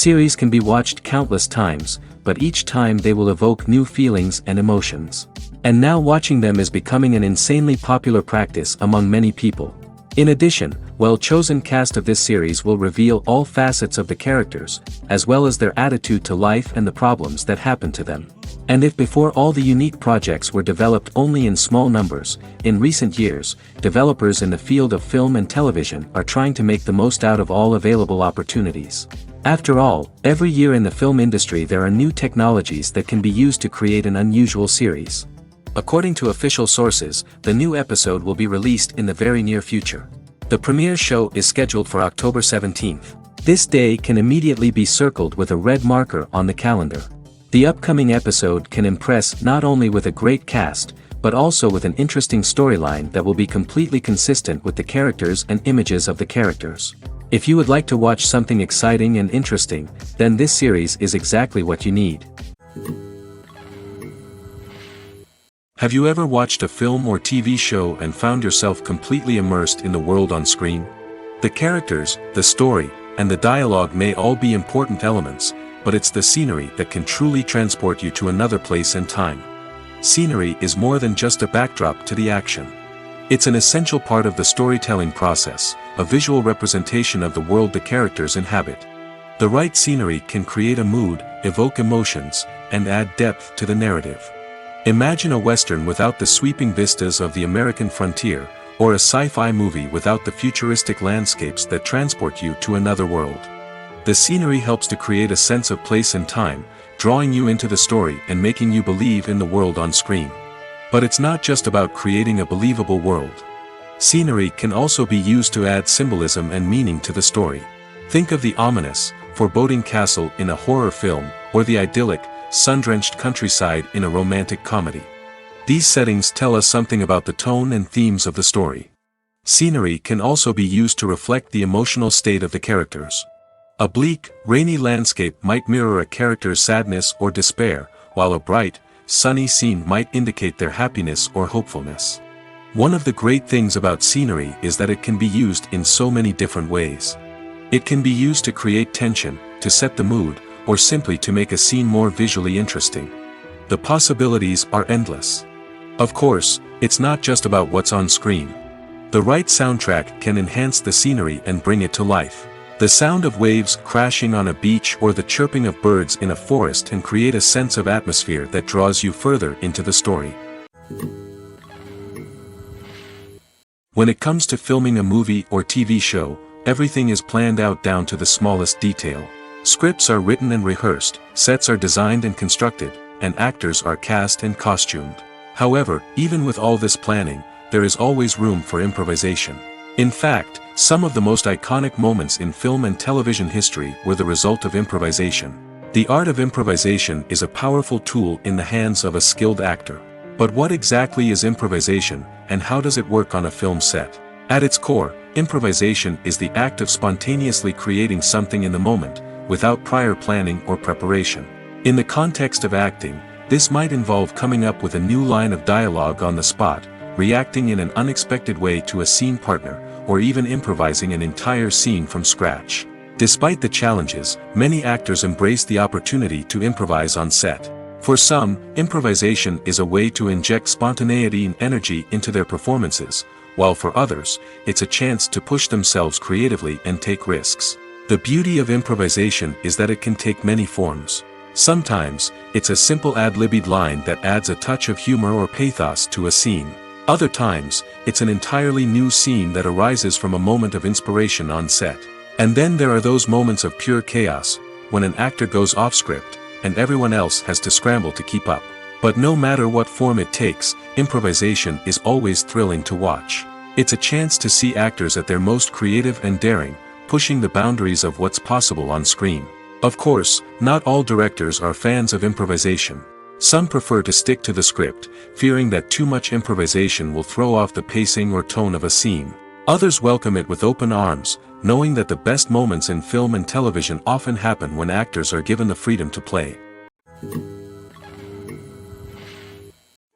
Series can be watched countless times, but each time they will evoke new feelings and emotions. And now watching them is becoming an insanely popular practice among many people. In addition, well-chosen cast of this series will reveal all facets of the characters, as well as their attitude to life and the problems that happen to them. And if before all the unique projects were developed only in small numbers, in recent years, developers in the field of film and television are trying to make the most out of all available opportunities. After all, every year in the film industry there are new technologies that can be used to create an unusual series. According to official sources, the new episode will be released in the very near future. The premiere show is scheduled for October 17th. This day can immediately be circled with a red marker on the calendar. The upcoming episode can impress not only with a great cast, but also with an interesting storyline that will be completely consistent with the characters and images of the characters. If you would like to watch something exciting and interesting, then this series is exactly what you need. Have you ever watched a film or TV show and found yourself completely immersed in the world on screen? The characters, the story, and the dialogue may all be important elements, but it's the scenery that can truly transport you to another place and time. Scenery is more than just a backdrop to the action. It's an essential part of the storytelling process, a visual representation of the world the characters inhabit. The right scenery can create a mood, evoke emotions, and add depth to the narrative. Imagine a Western without the sweeping vistas of the American frontier, or a sci-fi movie without the futuristic landscapes that transport you to another world. The scenery helps to create a sense of place and time, drawing you into the story and making you believe in the world on screen. But it's not just about creating a believable world. Scenery can also be used to add symbolism and meaning to the story. Think of the ominous, foreboding castle in a horror film, or the idyllic, sun-drenched countryside in a romantic comedy. These settings tell us something about the tone and themes of the story. Scenery can also be used to reflect the emotional state of the characters. A bleak, rainy landscape might mirror a character's sadness or despair, while a bright, sunny scene might indicate their happiness or hopefulness. One of the great things about scenery is that it can be used in so many different ways. It can be used to create tension, to set the mood, or simply to make a scene more visually interesting. The possibilities are endless. Of course, it's not just about what's on screen. The right soundtrack can enhance the scenery and bring it to life. The sound of waves crashing on a beach or the chirping of birds in a forest can create a sense of atmosphere that draws you further into the story. When it comes to filming a movie or TV show, everything is planned out down to the smallest detail. Scripts are written and rehearsed, sets are designed and constructed, and actors are cast and costumed. However, even with all this planning, there is always room for improvisation. In fact, some of the most iconic moments in film and television history were the result of improvisation. The art of improvisation is a powerful tool in the hands of a skilled actor. But what exactly is improvisation, and how does it work on a film set? At its core, improvisation is the act of spontaneously creating something in the moment, without prior planning or preparation. In the context of acting, this might involve coming up with a new line of dialogue on the spot, reacting in an unexpected way to a scene partner, or even improvising an entire scene from scratch. Despite the challenges, many actors embrace the opportunity to improvise on set. For some, improvisation is a way to inject spontaneity and energy into their performances, while for others, it's a chance to push themselves creatively and take risks. The beauty of improvisation is that it can take many forms. Sometimes, it's a simple ad-libbed line that adds a touch of humor or pathos to a scene. Other times, it's an entirely new scene that arises from a moment of inspiration on set. And then there are those moments of pure chaos, when an actor goes off script, and everyone else has to scramble to keep up. But no matter what form it takes, improvisation is always thrilling to watch. It's a chance to see actors at their most creative and daring, pushing the boundaries of what's possible on screen. Of course, not all directors are fans of improvisation. Some prefer to stick to the script, fearing that too much improvisation will throw off the pacing or tone of a scene. Others welcome it with open arms, knowing that the best moments in film and television often happen when actors are given the freedom to play.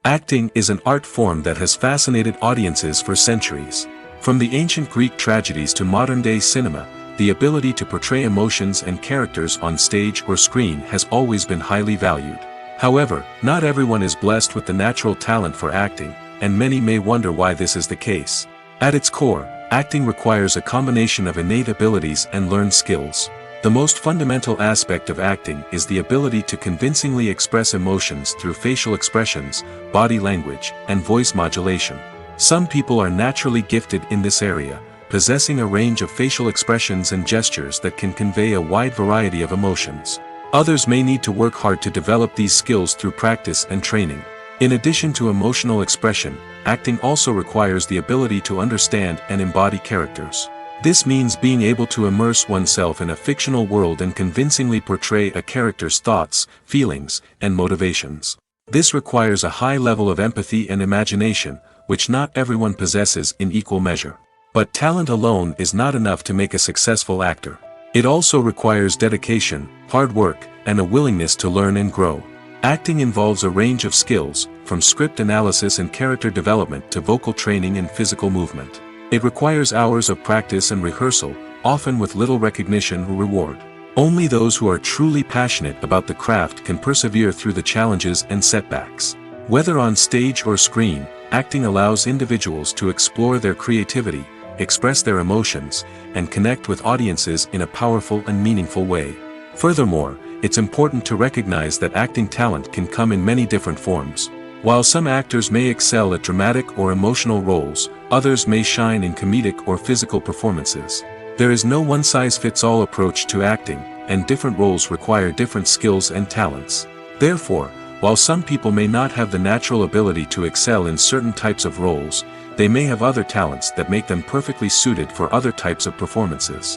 Acting is an art form that has fascinated audiences for centuries. From the ancient Greek tragedies to modern-day cinema, the ability to portray emotions and characters on stage or screen has always been highly valued. However, not everyone is blessed with the natural talent for acting, and many may wonder why this is the case. At its core, acting requires a combination of innate abilities and learned skills. The most fundamental aspect of acting is the ability to convincingly express emotions through facial expressions, body language, and voice modulation. Some people are naturally gifted in this area, possessing a range of facial expressions and gestures that can convey a wide variety of emotions. Others may need to work hard to develop these skills through practice and training. In addition to emotional expression, acting also requires the ability to understand and embody characters. This means being able to immerse oneself in a fictional world and convincingly portray a character's thoughts, feelings, and motivations. This requires a high level of empathy and imagination, which not everyone possesses in equal measure. But talent alone is not enough to make a successful actor. It also requires dedication, hard work, and a willingness to learn and grow. Acting involves a range of skills, from script analysis and character development to vocal training and physical movement. It requires hours of practice and rehearsal, often with little recognition or reward. Only those who are truly passionate about the craft can persevere through the challenges and setbacks. Whether on stage or screen, acting allows individuals to explore their creativity, express their emotions, and connect with audiences in a powerful and meaningful way. Furthermore, it's important to recognize that acting talent can come in many different forms. While some actors may excel at dramatic or emotional roles, others may shine in comedic or physical performances. There is no one-size-fits-all approach to acting, and different roles require different skills and talents. Therefore, while some people may not have the natural ability to excel in certain types of roles, they may have other talents that make them perfectly suited for other types of performances.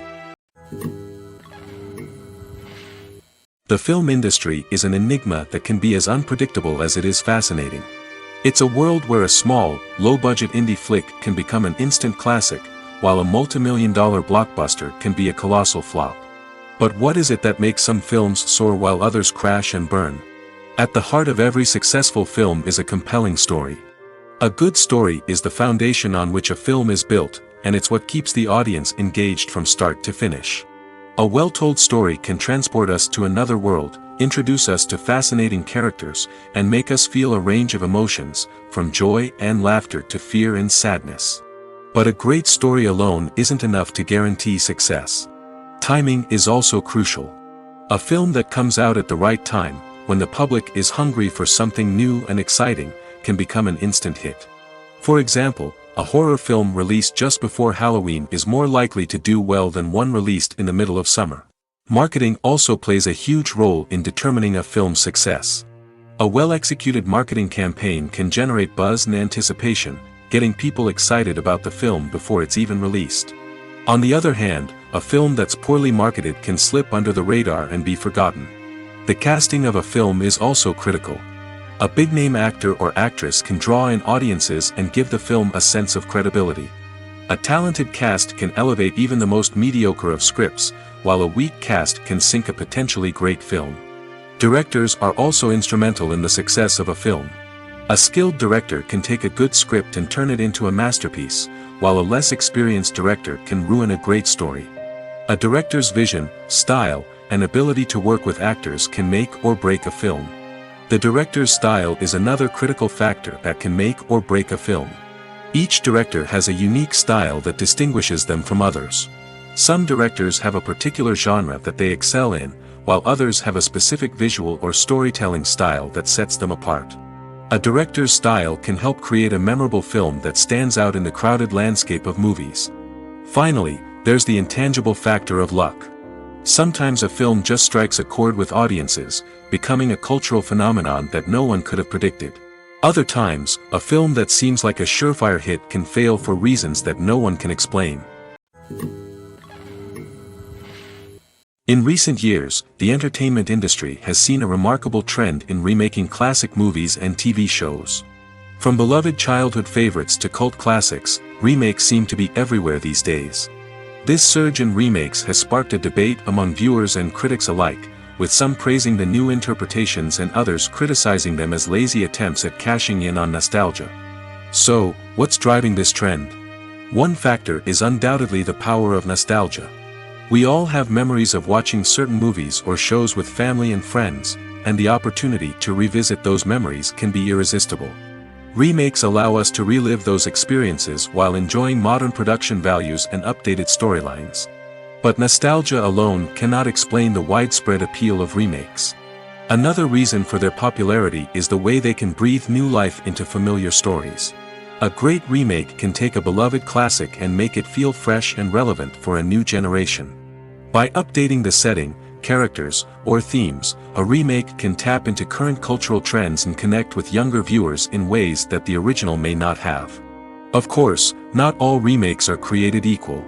The film industry is an enigma that can be as unpredictable as it is fascinating. It's a world where a small, low-budget indie flick can become an instant classic, while a multi-million-dollar blockbuster can be a colossal flop. But what is it that makes some films soar while others crash and burn? At the heart of every successful film is a compelling story. A good story is the foundation on which a film is built, and it's what keeps the audience engaged from start to finish. A well-told story can transport us to another world, introduce us to fascinating characters, and make us feel a range of emotions, from joy and laughter to fear and sadness. But a great story alone isn't enough to guarantee success. Timing is also crucial. A film that comes out at the right time, when the public is hungry for something new and exciting, can become an instant hit. For example, a horror film released just before Halloween is more likely to do well than one released in the middle of summer. Marketing also plays a huge role in determining a film's success. A well-executed marketing campaign can generate buzz and anticipation, getting people excited about the film before it's even released. On the other hand, a film that's poorly marketed can slip under the radar and be forgotten. The casting of a film is also critical. A big-name actor or actress can draw in audiences and give the film a sense of credibility. A talented cast can elevate even the most mediocre of scripts, while a weak cast can sink a potentially great film. Directors are also instrumental in the success of a film. A skilled director can take a good script and turn it into a masterpiece, while a less experienced director can ruin a great story. A director's vision, style, and ability to work with actors can make or break a film. The director's style is another critical factor that can make or break a film. Each director has a unique style that distinguishes them from others. Some directors have a particular genre that they excel in, while others have a specific visual or storytelling style that sets them apart. A director's style can help create a memorable film that stands out in the crowded landscape of movies. Finally, there's the intangible factor of luck. Sometimes a film just strikes a chord with audiences, becoming a cultural phenomenon that no one could have predicted. Other times, a film that seems like a surefire hit can fail for reasons that no one can explain. In recent years, the entertainment industry has seen a remarkable trend in remaking classic movies and TV shows. From beloved childhood favorites to cult classics, remakes seem to be everywhere these days. This surge in remakes has sparked a debate among viewers and critics alike, with some praising the new interpretations and others criticizing them as lazy attempts at cashing in on nostalgia. So, what's driving this trend? One factor is undoubtedly the power of nostalgia. We all have memories of watching certain movies or shows with family and friends, and the opportunity to revisit those memories can be irresistible. Remakes allow us to relive those experiences while enjoying modern production values and updated storylines. But nostalgia alone cannot explain the widespread appeal of remakes. Another reason for their popularity is the way they can breathe new life into familiar stories. A great remake can take a beloved classic and make it feel fresh and relevant for a new generation. By updating the setting, characters, or themes, a remake can tap into current cultural trends and connect with younger viewers in ways that the original may not have. Of course, not all remakes are created equal.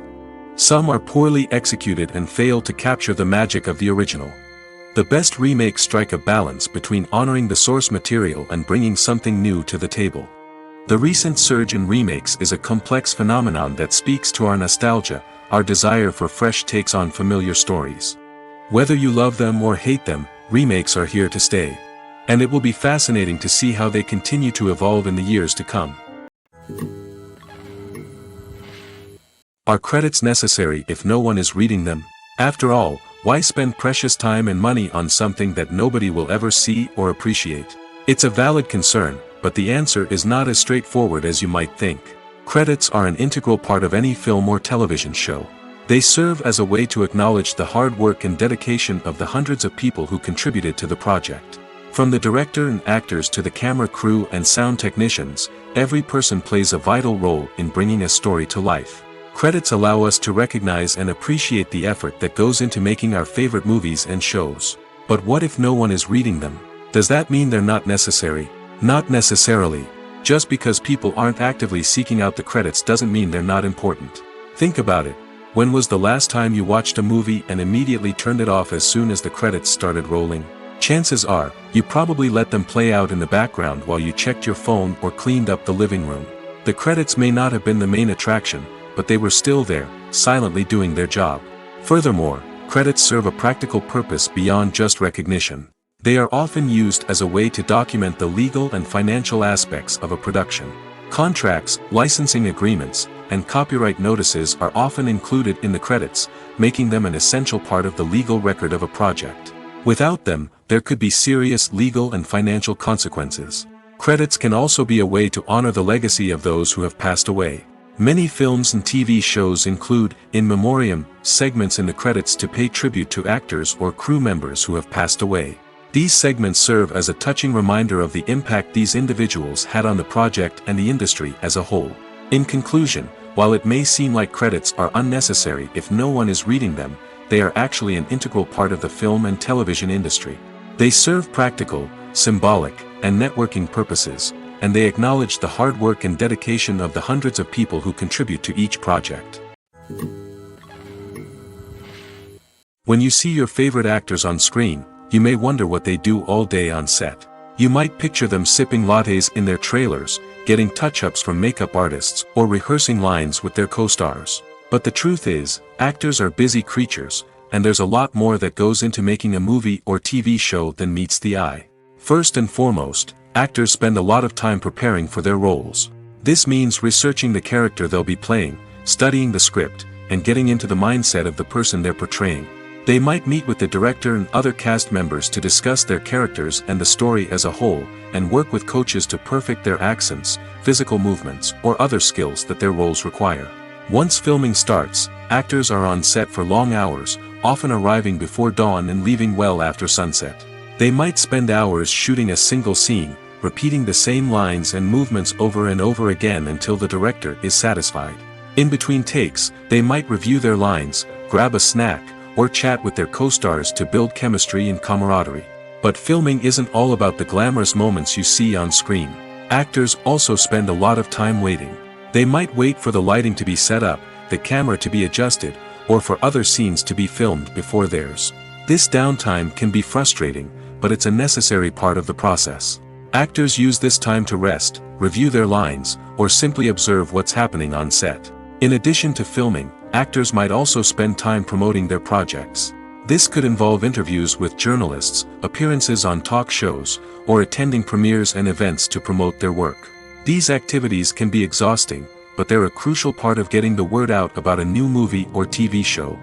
Some are poorly executed and fail to capture the magic of the original. The best remakes strike a balance between honoring the source material and bringing something new to the table. The recent surge in remakes is a complex phenomenon that speaks to our nostalgia, our desire for fresh takes on familiar stories. Whether you love them or hate them, remakes are here to stay. And it will be fascinating to see how they continue to evolve in the years to come. Are credits necessary if no one is reading them? After all, why spend precious time and money on something that nobody will ever see or appreciate? It's a valid concern, but the answer is not as straightforward as you might think. Credits are an integral part of any film or television show. They serve as a way to acknowledge the hard work and dedication of the hundreds of people who contributed to the project. From the director and actors to the camera crew and sound technicians, every person plays a vital role in bringing a story to life. Credits allow us to recognize and appreciate the effort that goes into making our favorite movies and shows. But what if no one is reading them? Does that mean they're not necessary? Not necessarily. Just because people aren't actively seeking out the credits doesn't mean they're not important. Think about it. When was the last time you watched a movie and immediately turned it off as soon as the credits started rolling? Chances are, you probably let them play out in the background while you checked your phone or cleaned up the living room. The credits may not have been the main attraction, but they were still there, silently doing their job. Furthermore, credits serve a practical purpose beyond just recognition. They are often used as a way to document the legal and financial aspects of a production. Contracts, licensing agreements, and copyright notices are often included in the credits, making them an essential part of the legal record of a project. Without them, there could be serious legal and financial consequences. Credits can also be a way to honor the legacy of those who have passed away. Many films and TV shows include, in memoriam, segments in the credits to pay tribute to actors or crew members who have passed away. These segments serve as a touching reminder of the impact these individuals had on the project and the industry as a whole. In conclusion, while it may seem like credits are unnecessary if no one is reading them, they are actually an integral part of the film and television industry. They serve practical, symbolic, and networking purposes, and they acknowledge the hard work and dedication of the hundreds of people who contribute to each project. When you see your favorite actors on screen, you may wonder what they do all day on set. You might picture them sipping lattes in their trailers, getting touch-ups from makeup artists, or rehearsing lines with their co-stars. But the truth is, actors are busy creatures, and there's a lot more that goes into making a movie or TV show than meets the eye. First and foremost, actors spend a lot of time preparing for their roles. This means researching the character they'll be playing, studying the script, and getting into the mindset of the person they're portraying. They might meet with the director and other cast members to discuss their characters and the story as a whole, and work with coaches to perfect their accents, physical movements, or other skills that their roles require. Once filming starts, actors are on set for long hours, often arriving before dawn and leaving well after sunset. They might spend hours shooting a single scene, repeating the same lines and movements over and over again until the director is satisfied. In between takes, they might review their lines, grab a snack, or chat with their co-stars to build chemistry and camaraderie. But filming isn't all about the glamorous moments you see on screen. Actors also spend a lot of time waiting. They might wait for the lighting to be set up, the camera to be adjusted, or for other scenes to be filmed before theirs. This downtime can be frustrating, but it's a necessary part of the process. Actors use this time to rest, review their lines, or simply observe what's happening on set. In addition to filming, actors might also spend time promoting their projects. This could involve interviews with journalists, appearances on talk shows, or attending premieres and events to promote their work. These activities can be exhausting, but they're a crucial part of getting the word out about a new movie or TV show.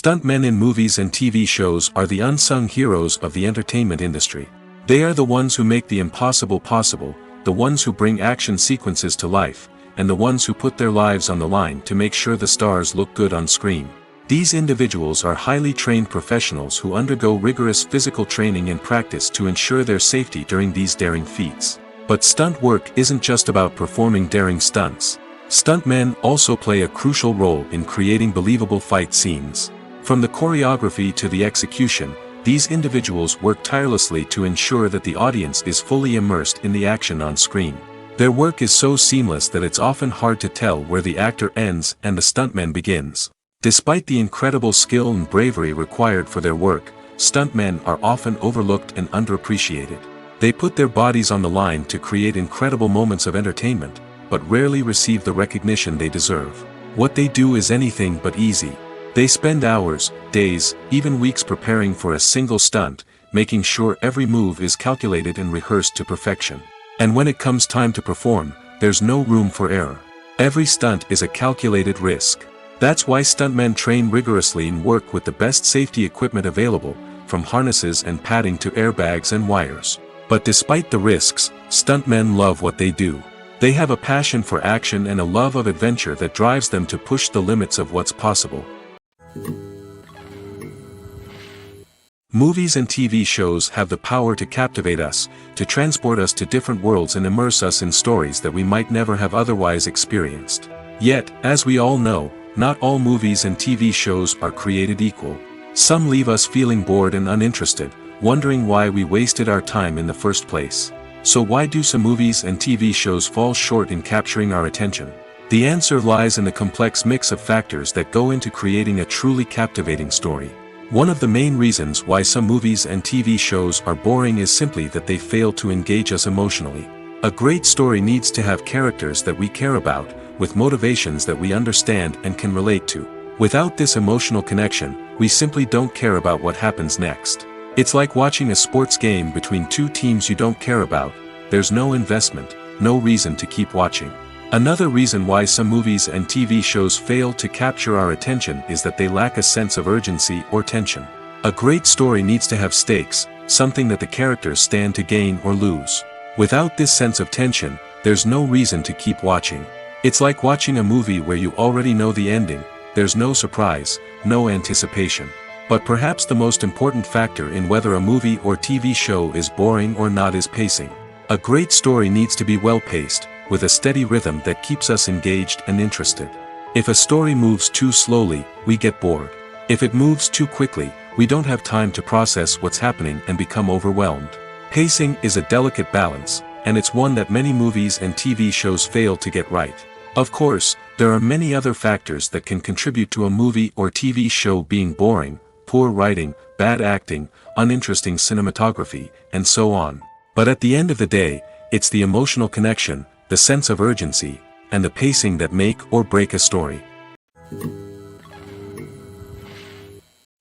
Stuntmen in movies and TV shows are the unsung heroes of the entertainment industry. They are the ones who make the impossible possible, the ones who bring action sequences to life, and the ones who put their lives on the line to make sure the stars look good on screen. These individuals are highly trained professionals who undergo rigorous physical training and practice to ensure their safety during these daring feats. But stunt work isn't just about performing daring stunts. Stuntmen also play a crucial role in creating believable fight scenes. From the choreography to the execution, these individuals work tirelessly to ensure that the audience is fully immersed in the action on screen. Their work is so seamless that it's often hard to tell where the actor ends and the stuntman begins. Despite the incredible skill and bravery required for their work, stuntmen are often overlooked and underappreciated. They put their bodies on the line to create incredible moments of entertainment, but rarely receive the recognition they deserve. What they do is anything but easy. They spend hours, days, even weeks preparing for a single stunt, making sure every move is calculated and rehearsed to perfection. And when it comes time to perform, there's no room for error. Every stunt is a calculated risk. That's why stuntmen train rigorously and work with the best safety equipment available, from harnesses and padding to airbags and wires. But despite the risks, stuntmen love what they do. They have a passion for action and a love of adventure that drives them to push the limits of what's possible. Movies and TV shows have the power to captivate us, to transport us to different worlds and immerse us in stories that we might never have otherwise experienced. Yet, as we all know, not all movies and TV shows are created equal. Some leave us feeling bored and uninterested, wondering why we wasted our time in the first place. So why do some movies and TV shows fall short in capturing our attention? The answer lies in the complex mix of factors that go into creating a truly captivating story. One of the main reasons why some movies and TV shows are boring is simply that they fail to engage us emotionally. A great story needs to have characters that we care about, with motivations that we understand and can relate to. Without this emotional connection, we simply don't care about what happens next. It's like watching a sports game between two teams you don't care about. There's no investment, no reason to keep watching. Another reason why some movies and TV shows fail to capture our attention is that they lack a sense of urgency or tension. A great story needs to have stakes, something that the characters stand to gain or lose. Without this sense of tension, there's no reason to keep watching. It's like watching a movie where you already know the ending. There's no surprise, no anticipation. But perhaps the most important factor in whether a movie or TV show is boring or not is pacing. A great story needs to be well-paced, with a steady rhythm that keeps us engaged and interested. If a story moves too slowly, we get bored. If it moves too quickly, we don't have time to process what's happening and become overwhelmed. Pacing is a delicate balance, and it's one that many movies and TV shows fail to get right. Of course, there are many other factors that can contribute to a movie or TV show being boring: poor writing, bad acting, uninteresting cinematography, and so on. But at the end of the day, it's the emotional connection, the sense of urgency, and the pacing that make or break a story.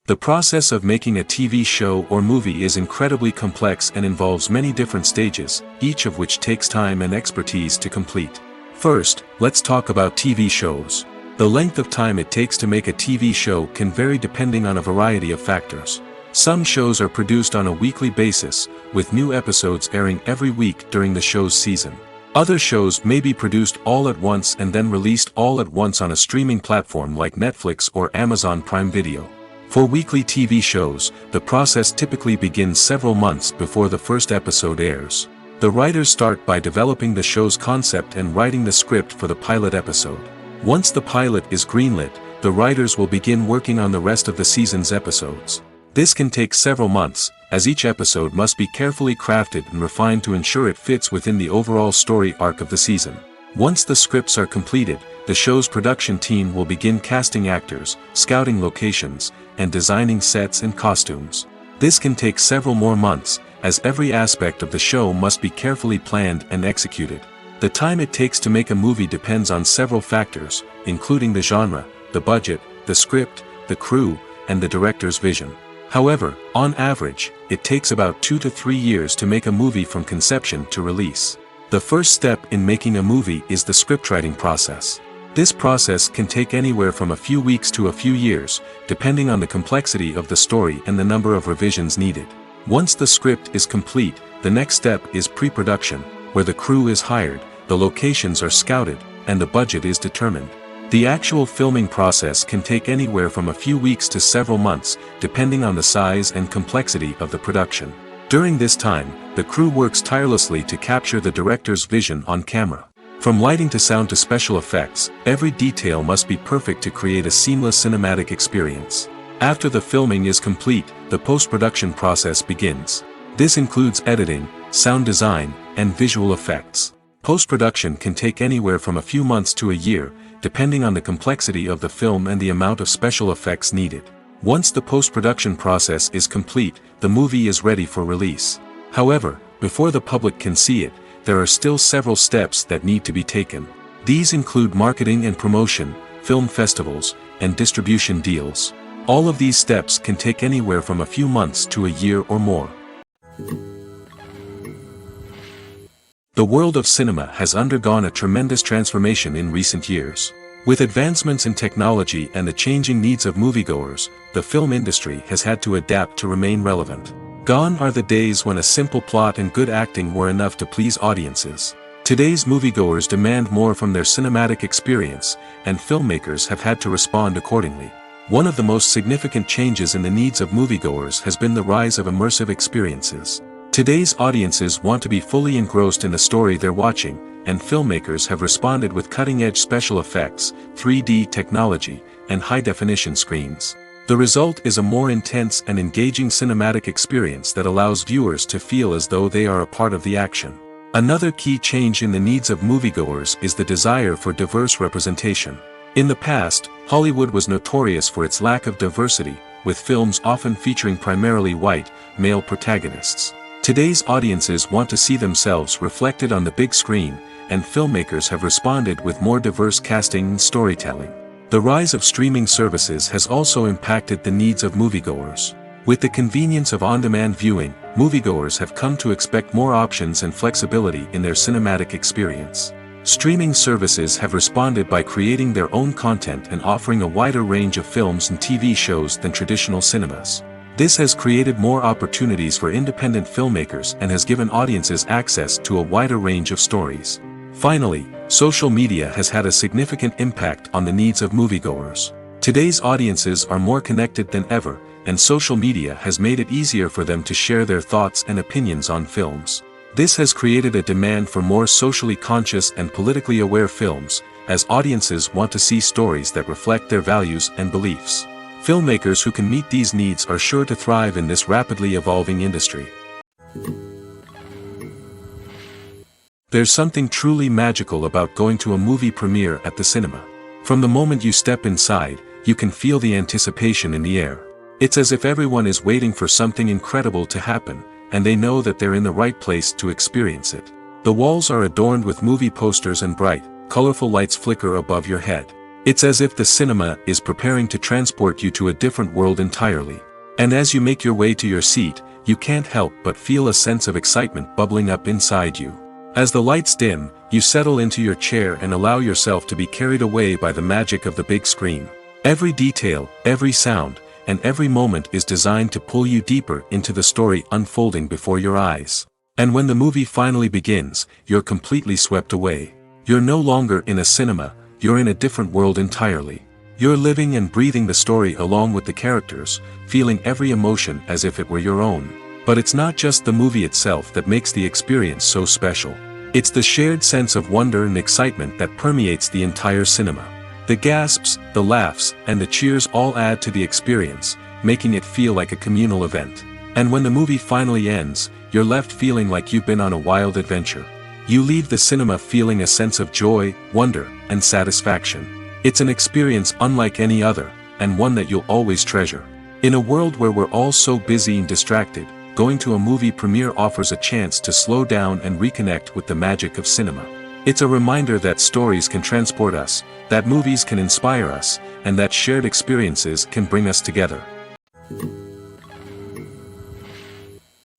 The process of making a TV show or movie is incredibly complex and involves many different stages, each of which takes time and expertise to complete. First, let's talk about TV shows. The length of time it takes to make a TV show can vary depending on a variety of factors. Some shows are produced on a weekly basis, with new episodes airing every week during the show's season. Other shows may be produced all at once and then released all at once on a streaming platform like Netflix or Amazon Prime Video. For weekly TV shows, the process typically begins several months before the first episode airs. The writers start by developing the show's concept and writing the script for the pilot episode. Once the pilot is greenlit, the writers will begin working on the rest of the season's episodes. This can take several months, as each episode must be carefully crafted and refined to ensure it fits within the overall story arc of the season. Once the scripts are completed, the show's production team will begin casting actors, scouting locations, and designing sets and costumes. This can take several more months, as every aspect of the show must be carefully planned and executed. The time it takes to make a movie depends on several factors, including the genre, the budget, the script, the crew, and the director's vision. However, on average, it takes about 2 to 3 years to make a movie from conception to release. The first step in making a movie is the scriptwriting process. This process can take anywhere from a few weeks to a few years, depending on the complexity of the story and the number of revisions needed. Once the script is complete, the next step is pre-production, where the crew is hired, the locations are scouted, and the budget is determined. The actual filming process can take anywhere from a few weeks to several months, depending on the size and complexity of the production. During this time, the crew works tirelessly to capture the director's vision on camera. From lighting to sound to special effects, every detail must be perfect to create a seamless cinematic experience. After the filming is complete, the post-production process begins. This includes editing, sound design, and visual effects. Post-production can take anywhere from a few months to a year, depending on the complexity of the film and the amount of special effects needed. Once the post-production process is complete, the movie is ready for release. However, before the public can see it, there are still several steps that need to be taken. These include marketing and promotion, film festivals, and distribution deals. All of these steps can take anywhere from a few months to a year or more. The world of cinema has undergone a tremendous transformation in recent years. With advancements in technology and the changing needs of moviegoers, the film industry has had to adapt to remain relevant. Gone are the days when a simple plot and good acting were enough to please audiences. Today's moviegoers demand more from their cinematic experience, and filmmakers have had to respond accordingly. One of the most significant changes in the needs of moviegoers has been the rise of immersive experiences. Today's audiences want to be fully engrossed in the story they're watching, and filmmakers have responded with cutting-edge special effects, 3D technology, and high-definition screens. The result is a more intense and engaging cinematic experience that allows viewers to feel as though they are a part of the action. Another key change in the needs of moviegoers is the desire for diverse representation. In the past, Hollywood was notorious for its lack of diversity, with films often featuring primarily white, male protagonists. Today's audiences want to see themselves reflected on the big screen, and filmmakers have responded with more diverse casting and storytelling. The rise of streaming services has also impacted the needs of moviegoers. With the convenience of on-demand viewing, moviegoers have come to expect more options and flexibility in their cinematic experience. Streaming services have responded by creating their own content and offering a wider range of films and TV shows than traditional cinemas. This has created more opportunities for independent filmmakers and has given audiences access to a wider range of stories. Finally, social media has had a significant impact on the needs of moviegoers. Today's audiences are more connected than ever, and social media has made it easier for them to share their thoughts and opinions on films. This has created a demand for more socially conscious and politically aware films, as audiences want to see stories that reflect their values and beliefs. Filmmakers who can meet these needs are sure to thrive in this rapidly evolving industry. There's something truly magical about going to a movie premiere at the cinema. From the moment you step inside, you can feel the anticipation in the air. It's as if everyone is waiting for something incredible to happen, and they know that they're in the right place to experience it. The walls are adorned with movie posters and bright, colorful lights flicker above your head. It's as if the cinema is preparing to transport you to a different world entirely. And as you make your way to your seat, you can't help but feel a sense of excitement bubbling up inside you. As the lights dim, you settle into your chair and allow yourself to be carried away by the magic of the big screen. Every detail, every sound, and every moment is designed to pull you deeper into the story unfolding before your eyes. And when the movie finally begins, you're completely swept away. You're no longer in a cinema, you're in a different world entirely. You're living and breathing the story along with the characters, feeling every emotion as if it were your own. But it's not just the movie itself that makes the experience so special. It's the shared sense of wonder and excitement that permeates the entire cinema. The gasps, the laughs, and the cheers all add to the experience, making it feel like a communal event. And when the movie finally ends, you're left feeling like you've been on a wild adventure. You leave the cinema feeling a sense of joy, wonder, and satisfaction. It's an experience unlike any other, and one that you'll always treasure. In a world where we're all so busy and distracted, going to a movie premiere offers a chance to slow down and reconnect with the magic of cinema. It's a reminder that stories can transport us, that movies can inspire us, and that shared experiences can bring us together.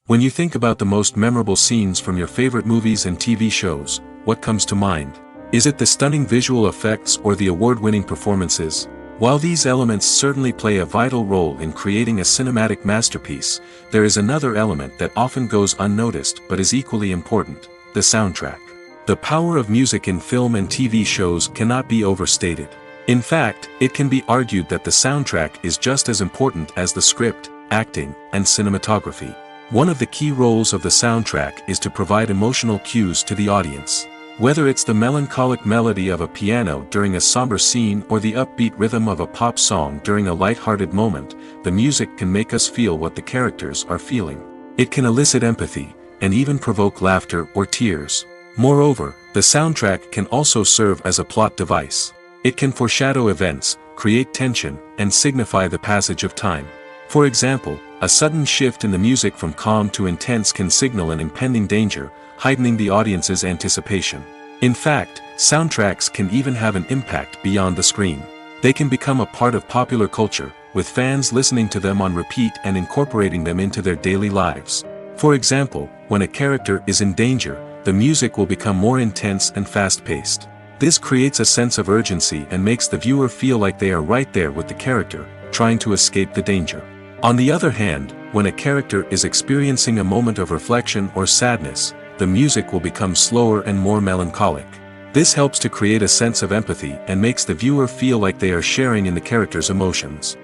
When you think about the most memorable scenes from your favorite movies and TV shows, what comes to mind? Is it the stunning visual effects or the award-winning performances? While these elements certainly play a vital role in creating a cinematic masterpiece, there is another element that often goes unnoticed but is equally important: the soundtrack. The power of music in film and TV shows cannot be overstated. In fact, it can be argued that the soundtrack is just as important as the script, acting, and cinematography. One of the key roles of the soundtrack is to provide emotional cues to the audience. Whether it's the melancholic melody of a piano during a somber scene or the upbeat rhythm of a pop song during a light-hearted moment, the music can make us feel what the characters are feeling. It can elicit empathy, and even provoke laughter or tears. Moreover, the soundtrack can also serve as a plot device. It can foreshadow events, create tension, and signify the passage of time. For example, a sudden shift in the music from calm to intense can signal an impending danger, heightening the audience's anticipation. In fact, soundtracks can even have an impact beyond the screen. They can become a part of popular culture, with fans listening to them on repeat and incorporating them into their daily lives. For example, when a character is in danger, the music will become more intense and fast-paced. This creates a sense of urgency and makes the viewer feel like they are right there with the character, trying to escape the danger. On the other hand, when a character is experiencing a moment of reflection or sadness, the music will become slower and more melancholic. This helps to create a sense of empathy and makes the viewer feel like they are sharing in the character's emotions.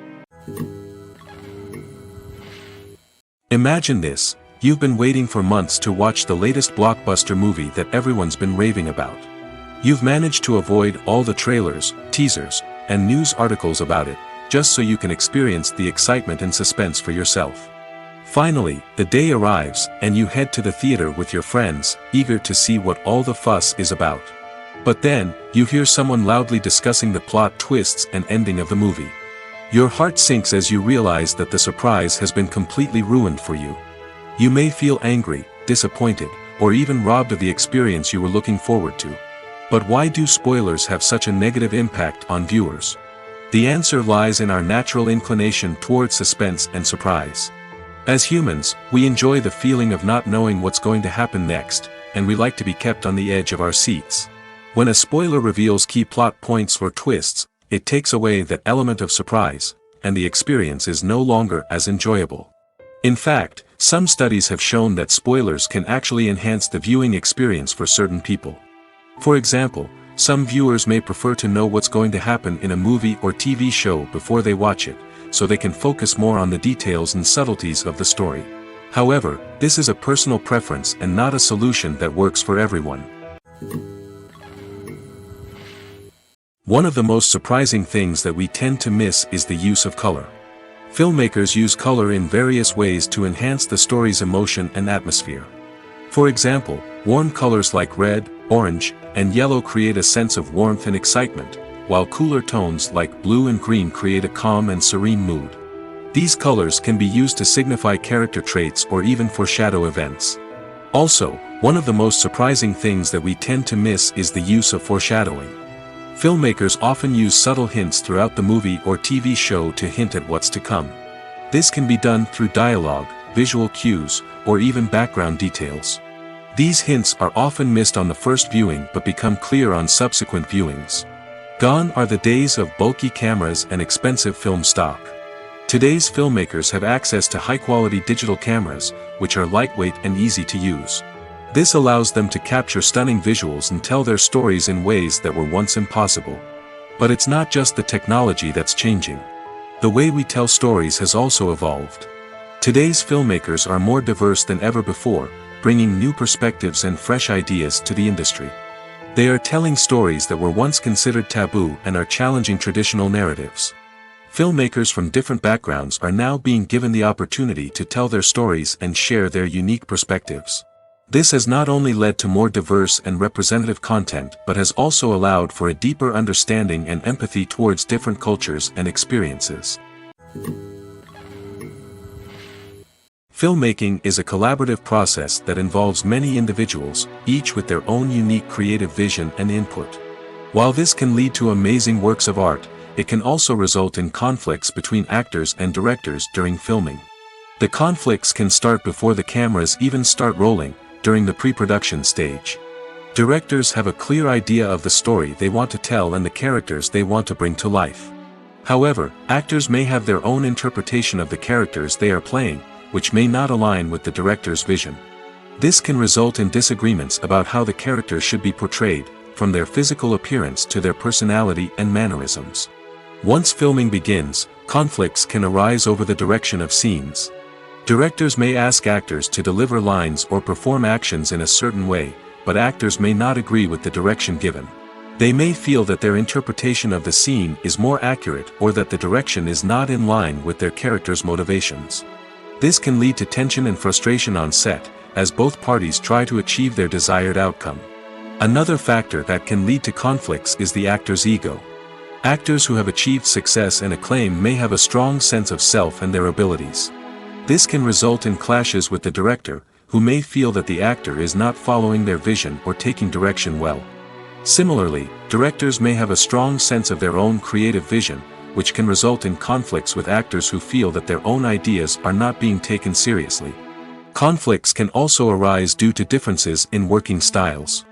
Imagine this: you've been waiting for months to watch the latest blockbuster movie that everyone's been raving about. You've managed to avoid all the trailers, teasers, and news articles about it, just so you can experience the excitement and suspense for yourself. Finally, the day arrives, and you head to the theater with your friends, eager to see what all the fuss is about. But then, you hear someone loudly discussing the plot twists and ending of the movie. Your heart sinks as you realize that the surprise has been completely ruined for you. You may feel angry, disappointed, or even robbed of the experience you were looking forward to. But why do spoilers have such a negative impact on viewers? The answer lies in our natural inclination toward suspense and surprise. As humans, we enjoy the feeling of not knowing what's going to happen next, and we like to be kept on the edge of our seats. When a spoiler reveals key plot points or twists, it takes away that element of surprise, and the experience is no longer as enjoyable. In fact, some studies have shown that spoilers can actually enhance the viewing experience for certain people. For example, some viewers may prefer to know what's going to happen in a movie or TV show before they watch it, so they can focus more on the details and subtleties of the story. However, this is a personal preference and not a solution that works for everyone. One of the most surprising things that we tend to miss is the use of color. Filmmakers use color in various ways to enhance the story's emotion and atmosphere. For example, warm colors like red, orange, and yellow create a sense of warmth and excitement, while cooler tones like blue and green create a calm and serene mood. These colors can be used to signify character traits or even foreshadow events. Also, one of the most surprising things that we tend to miss is the use of foreshadowing. Filmmakers often use subtle hints throughout the movie or TV show to hint at what's to come. This can be done through dialogue, visual cues, or even background details. These hints are often missed on the first viewing but become clear on subsequent viewings. Gone are the days of bulky cameras and expensive film stock. Today's filmmakers have access to high-quality digital cameras, which are lightweight and easy to use. This allows them to capture stunning visuals and tell their stories in ways that were once impossible. But it's not just the technology that's changing. The way we tell stories has also evolved. Today's filmmakers are more diverse than ever before, bringing new perspectives and fresh ideas to the industry. They are telling stories that were once considered taboo and are challenging traditional narratives. Filmmakers from different backgrounds are now being given the opportunity to tell their stories and share their unique perspectives. This has not only led to more diverse and representative content but has also allowed for a deeper understanding and empathy towards different cultures and experiences. Filmmaking is a collaborative process that involves many individuals, each with their own unique creative vision and input. While this can lead to amazing works of art, it can also result in conflicts between actors and directors during filming. The conflicts can start before the cameras even start rolling, during the pre-production stage. Directors have a clear idea of the story they want to tell and the characters they want to bring to life. However, actors may have their own interpretation of the characters they are playing, which may not align with the director's vision. This can result in disagreements about how the characters should be portrayed, from their physical appearance to their personality and mannerisms. Once filming begins, conflicts can arise over the direction of scenes. Directors may ask actors to deliver lines or perform actions in a certain way, but actors may not agree with the direction given. They may feel that their interpretation of the scene is more accurate or that the direction is not in line with their character's motivations. This can lead to tension and frustration on set, as both parties try to achieve their desired outcome. Another factor that can lead to conflicts is the actor's ego. Actors who have achieved success and acclaim may have a strong sense of self and their abilities. This can result in clashes with the director, who may feel that the actor is not following their vision or taking direction well. Similarly, directors may have a strong sense of their own creative vision, which can result in conflicts with actors who feel that their own ideas are not being taken seriously. Conflicts can also arise due to differences in working styles.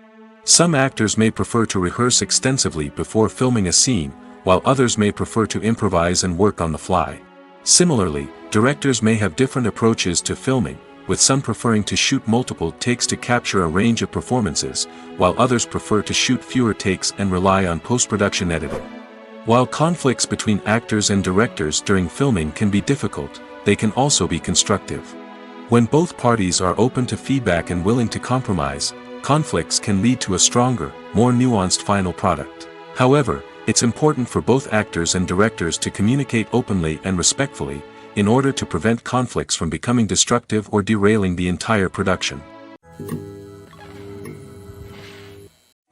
Some actors may prefer to rehearse extensively before filming a scene, while others may prefer to improvise and work on the fly. Similarly, directors may have different approaches to filming, with some preferring to shoot multiple takes to capture a range of performances, while others prefer to shoot fewer takes and rely on post-production editing. While conflicts between actors and directors during filming can be difficult, they can also be constructive. When both parties are open to feedback and willing to compromise, conflicts can lead to a stronger, more nuanced final product. However, it's important for both actors and directors to communicate openly and respectfully, in order to prevent conflicts from becoming destructive or derailing the entire production.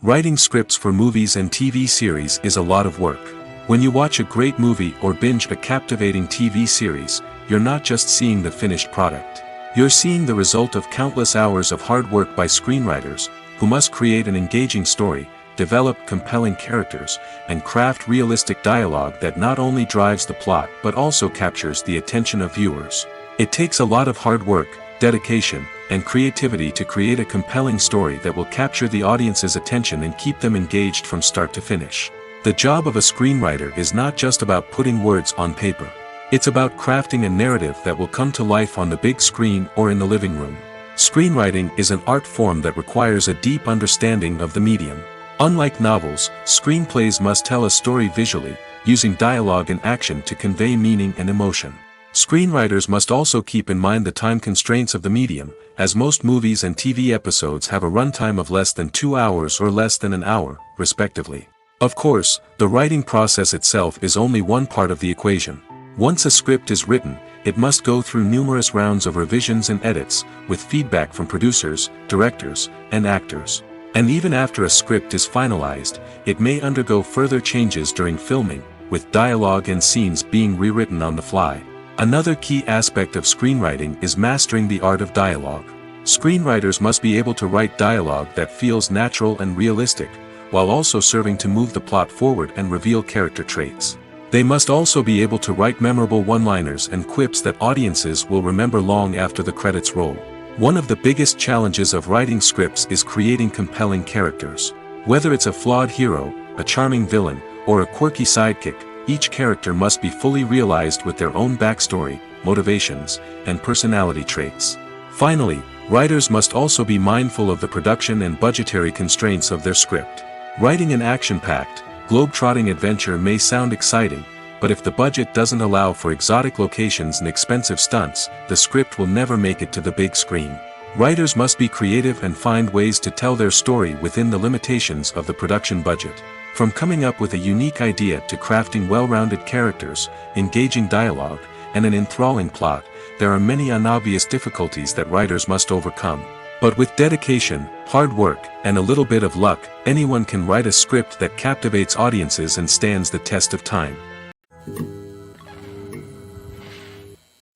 Writing scripts for movies and TV series is a lot of work. When you watch a great movie or binge a captivating TV series, you're not just seeing the finished product. You're seeing the result of countless hours of hard work by screenwriters, who must create an engaging story, develop compelling characters, and craft realistic dialogue that not only drives the plot but also captures the attention of viewers. It takes a lot of hard work, dedication, and creativity to create a compelling story that will capture the audience's attention and keep them engaged from start to finish. The job of a screenwriter is not just about putting words on paper. It's about crafting a narrative that will come to life on the big screen or in the living room. Screenwriting is an art form that requires a deep understanding of the medium. Unlike novels, screenplays must tell a story visually, using dialogue and action to convey meaning and emotion. Screenwriters must also keep in mind the time constraints of the medium, as most movies and TV episodes have a runtime of less than 2 hours or less than an hour, respectively. Of course, the writing process itself is only one part of the equation. Once a script is written, it must go through numerous rounds of revisions and edits, with feedback from producers, directors, and actors. And even after a script is finalized, it may undergo further changes during filming, with dialogue and scenes being rewritten on the fly. Another key aspect of screenwriting is mastering the art of dialogue. Screenwriters must be able to write dialogue that feels natural and realistic, while also serving to move the plot forward and reveal character traits. They must also be able to write memorable one-liners and quips that audiences will remember long after the credits roll. One of the biggest challenges of writing scripts is creating compelling characters. Whether it's a flawed hero, a charming villain, or a quirky sidekick, each character must be fully realized with their own backstory, motivations, and personality traits. Finally, writers must also be mindful of the production and budgetary constraints of their script. Writing an action-packed, globe-trotting adventure may sound exciting, but if the budget doesn't allow for exotic locations and expensive stunts, the script will never make it to the big screen. Writers must be creative and find ways to tell their story within the limitations of the production budget. From coming up with a unique idea to crafting well-rounded characters, engaging dialogue, and an enthralling plot, there are many unobvious difficulties that writers must overcome. But with dedication, hard work, and a little bit of luck, anyone can write a script that captivates audiences and stands the test of time.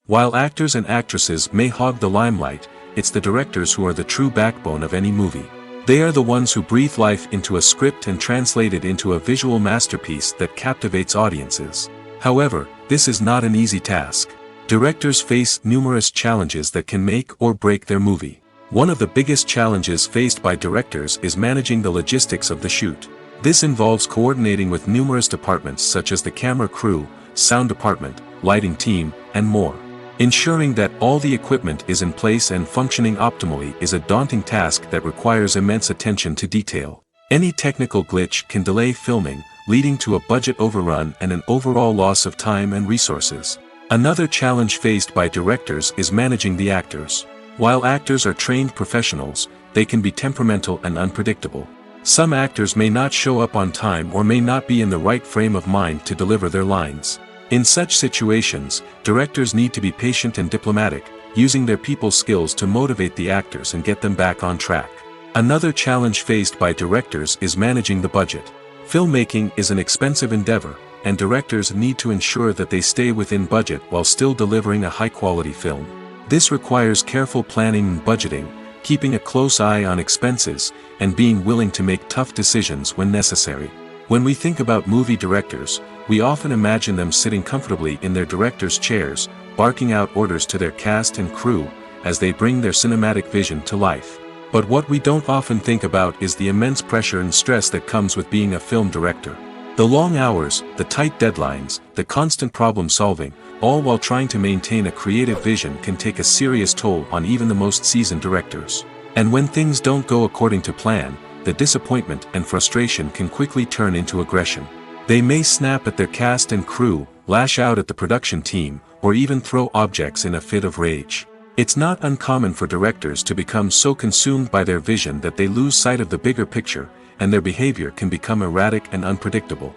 While actors and actresses may hog the limelight, it's the directors who are the true backbone of any movie. They are the ones who breathe life into a script and translate it into a visual masterpiece that captivates audiences. However, this is not an easy task. Directors face numerous challenges that can make or break their movie. One of the biggest challenges faced by directors is managing the logistics of the shoot. This involves coordinating with numerous departments such as the camera crew, sound department, lighting team, and more. Ensuring that all the equipment is in place and functioning optimally is a daunting task that requires immense attention to detail. Any technical glitch can delay filming, leading to a budget overrun and an overall loss of time and resources. Another challenge faced by directors is managing the actors. While actors are trained professionals, they can be temperamental and unpredictable. Some actors may not show up on time or may not be in the right frame of mind to deliver their lines. In such situations, directors need to be patient and diplomatic, using their people skills to motivate the actors and get them back on track. Another challenge faced by directors is managing the budget. Filmmaking is an expensive endeavor, and directors need to ensure that they stay within budget while still delivering a high-quality film. This requires careful planning and budgeting, keeping a close eye on expenses, and being willing to make tough decisions when necessary. When we think about movie directors, we often imagine them sitting comfortably in their director's chairs, barking out orders to their cast and crew, as they bring their cinematic vision to life. But what we don't often think about is the immense pressure and stress that comes with being a film director. The long hours, the tight deadlines, the constant problem solving, all while trying to maintain a creative vision can take a serious toll on even the most seasoned directors. And when things don't go according to plan, the disappointment and frustration can quickly turn into aggression. They may snap at their cast and crew, lash out at the production team, or even throw objects in a fit of rage. It's not uncommon for directors to become so consumed by their vision that they lose sight of the bigger picture, and their behavior can become erratic and unpredictable.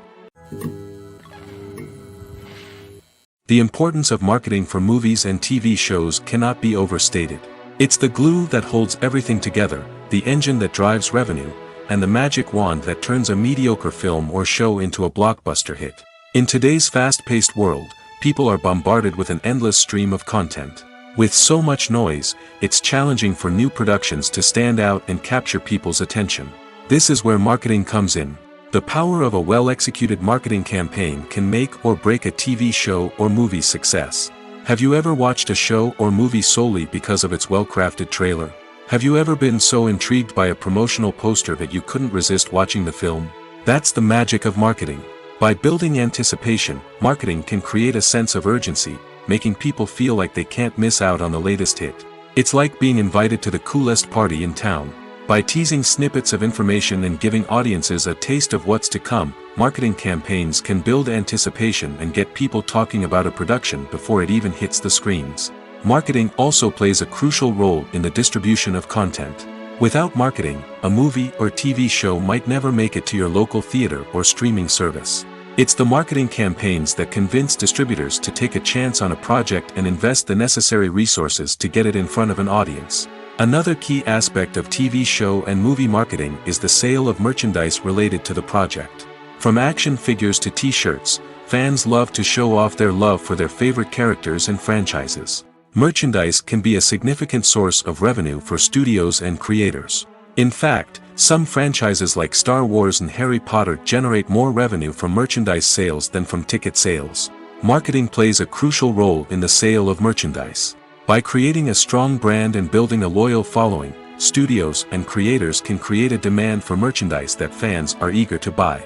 The importance of marketing for movies and TV shows cannot be overstated. It's the glue that holds everything together, the engine that drives revenue, and the magic wand that turns a mediocre film or show into a blockbuster hit. In today's fast-paced world, people are bombarded with an endless stream of content. With so much noise, it's challenging for new productions to stand out and capture people's attention. This is where marketing comes in. The power of a well-executed marketing campaign can make or break a TV show or movie's success. Have you ever watched a show or movie solely because of its well-crafted trailer? Have you ever been so intrigued by a promotional poster that you couldn't resist watching the film? That's the magic of marketing. By building anticipation, marketing can create a sense of urgency, making people feel like they can't miss out on the latest hit. It's like being invited to the coolest party in town. By teasing snippets of information and giving audiences a taste of what's to come, marketing campaigns can build anticipation and get people talking about a production before it even hits the screens. Marketing also plays a crucial role in the distribution of content. Without marketing, a movie or TV show might never make it to your local theater or streaming service. It's the marketing campaigns that convince distributors to take a chance on a project and invest the necessary resources to get it in front of an audience. Another key aspect of TV show and movie marketing is the sale of merchandise related to the project. From action figures to t-shirts, fans love to show off their love for their favorite characters and franchises. Merchandise can be a significant source of revenue for studios and creators. In fact, some franchises like Star Wars and Harry Potter generate more revenue from merchandise sales than from ticket sales. Marketing plays a crucial role in the sale of merchandise. By creating a strong brand and building a loyal following, studios and creators can create a demand for merchandise that fans are eager to buy.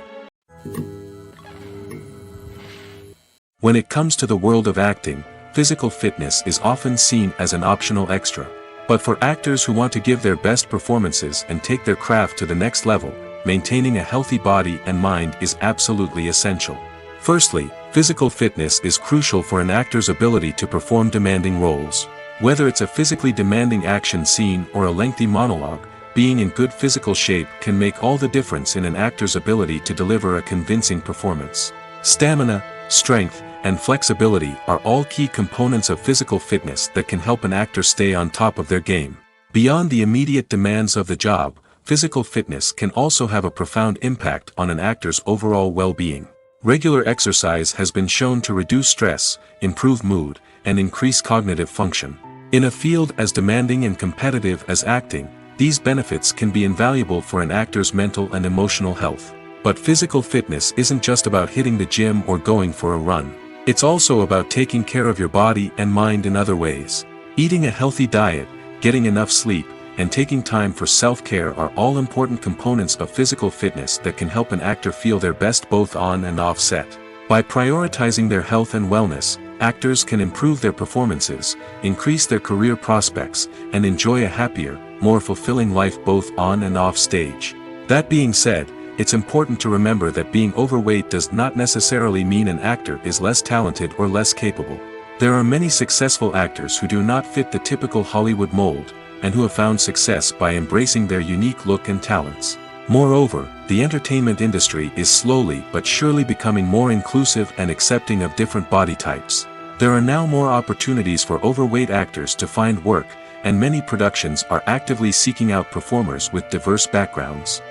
When it comes to the world of acting, physical fitness is often seen as an optional extra. But for actors who want to give their best performances and take their craft to the next level, maintaining a healthy body and mind is absolutely essential. Firstly, physical fitness is crucial for an actor's ability to perform demanding roles. Whether it's a physically demanding action scene or a lengthy monologue, being in good physical shape can make all the difference in an actor's ability to deliver a convincing performance. Stamina, strength, and flexibility are all key components of physical fitness that can help an actor stay on top of their game. Beyond the immediate demands of the job, physical fitness can also have a profound impact on an actor's overall well-being. Regular exercise has been shown to reduce stress, improve mood, and increase cognitive function. In a field as demanding and competitive as acting, these benefits can be invaluable for an actor's mental and emotional health. But physical fitness isn't just about hitting the gym or going for a run. It's also about taking care of your body and mind in other ways. Eating a healthy diet, getting enough sleep, and taking time for self-care are all important components of physical fitness that can help an actor feel their best both on and off set. By prioritizing their health and wellness, actors can improve their performances, increase their career prospects, and enjoy a happier, more fulfilling life both on and off stage. That being said, it's important to remember that being overweight does not necessarily mean an actor is less talented or less capable. There are many successful actors who do not fit the typical Hollywood mold, and who have found success by embracing their unique look and talents. Moreover, the entertainment industry is slowly but surely becoming more inclusive and accepting of different body types. There are now more opportunities for overweight actors to find work, and many productions are actively seeking out performers with diverse backgrounds.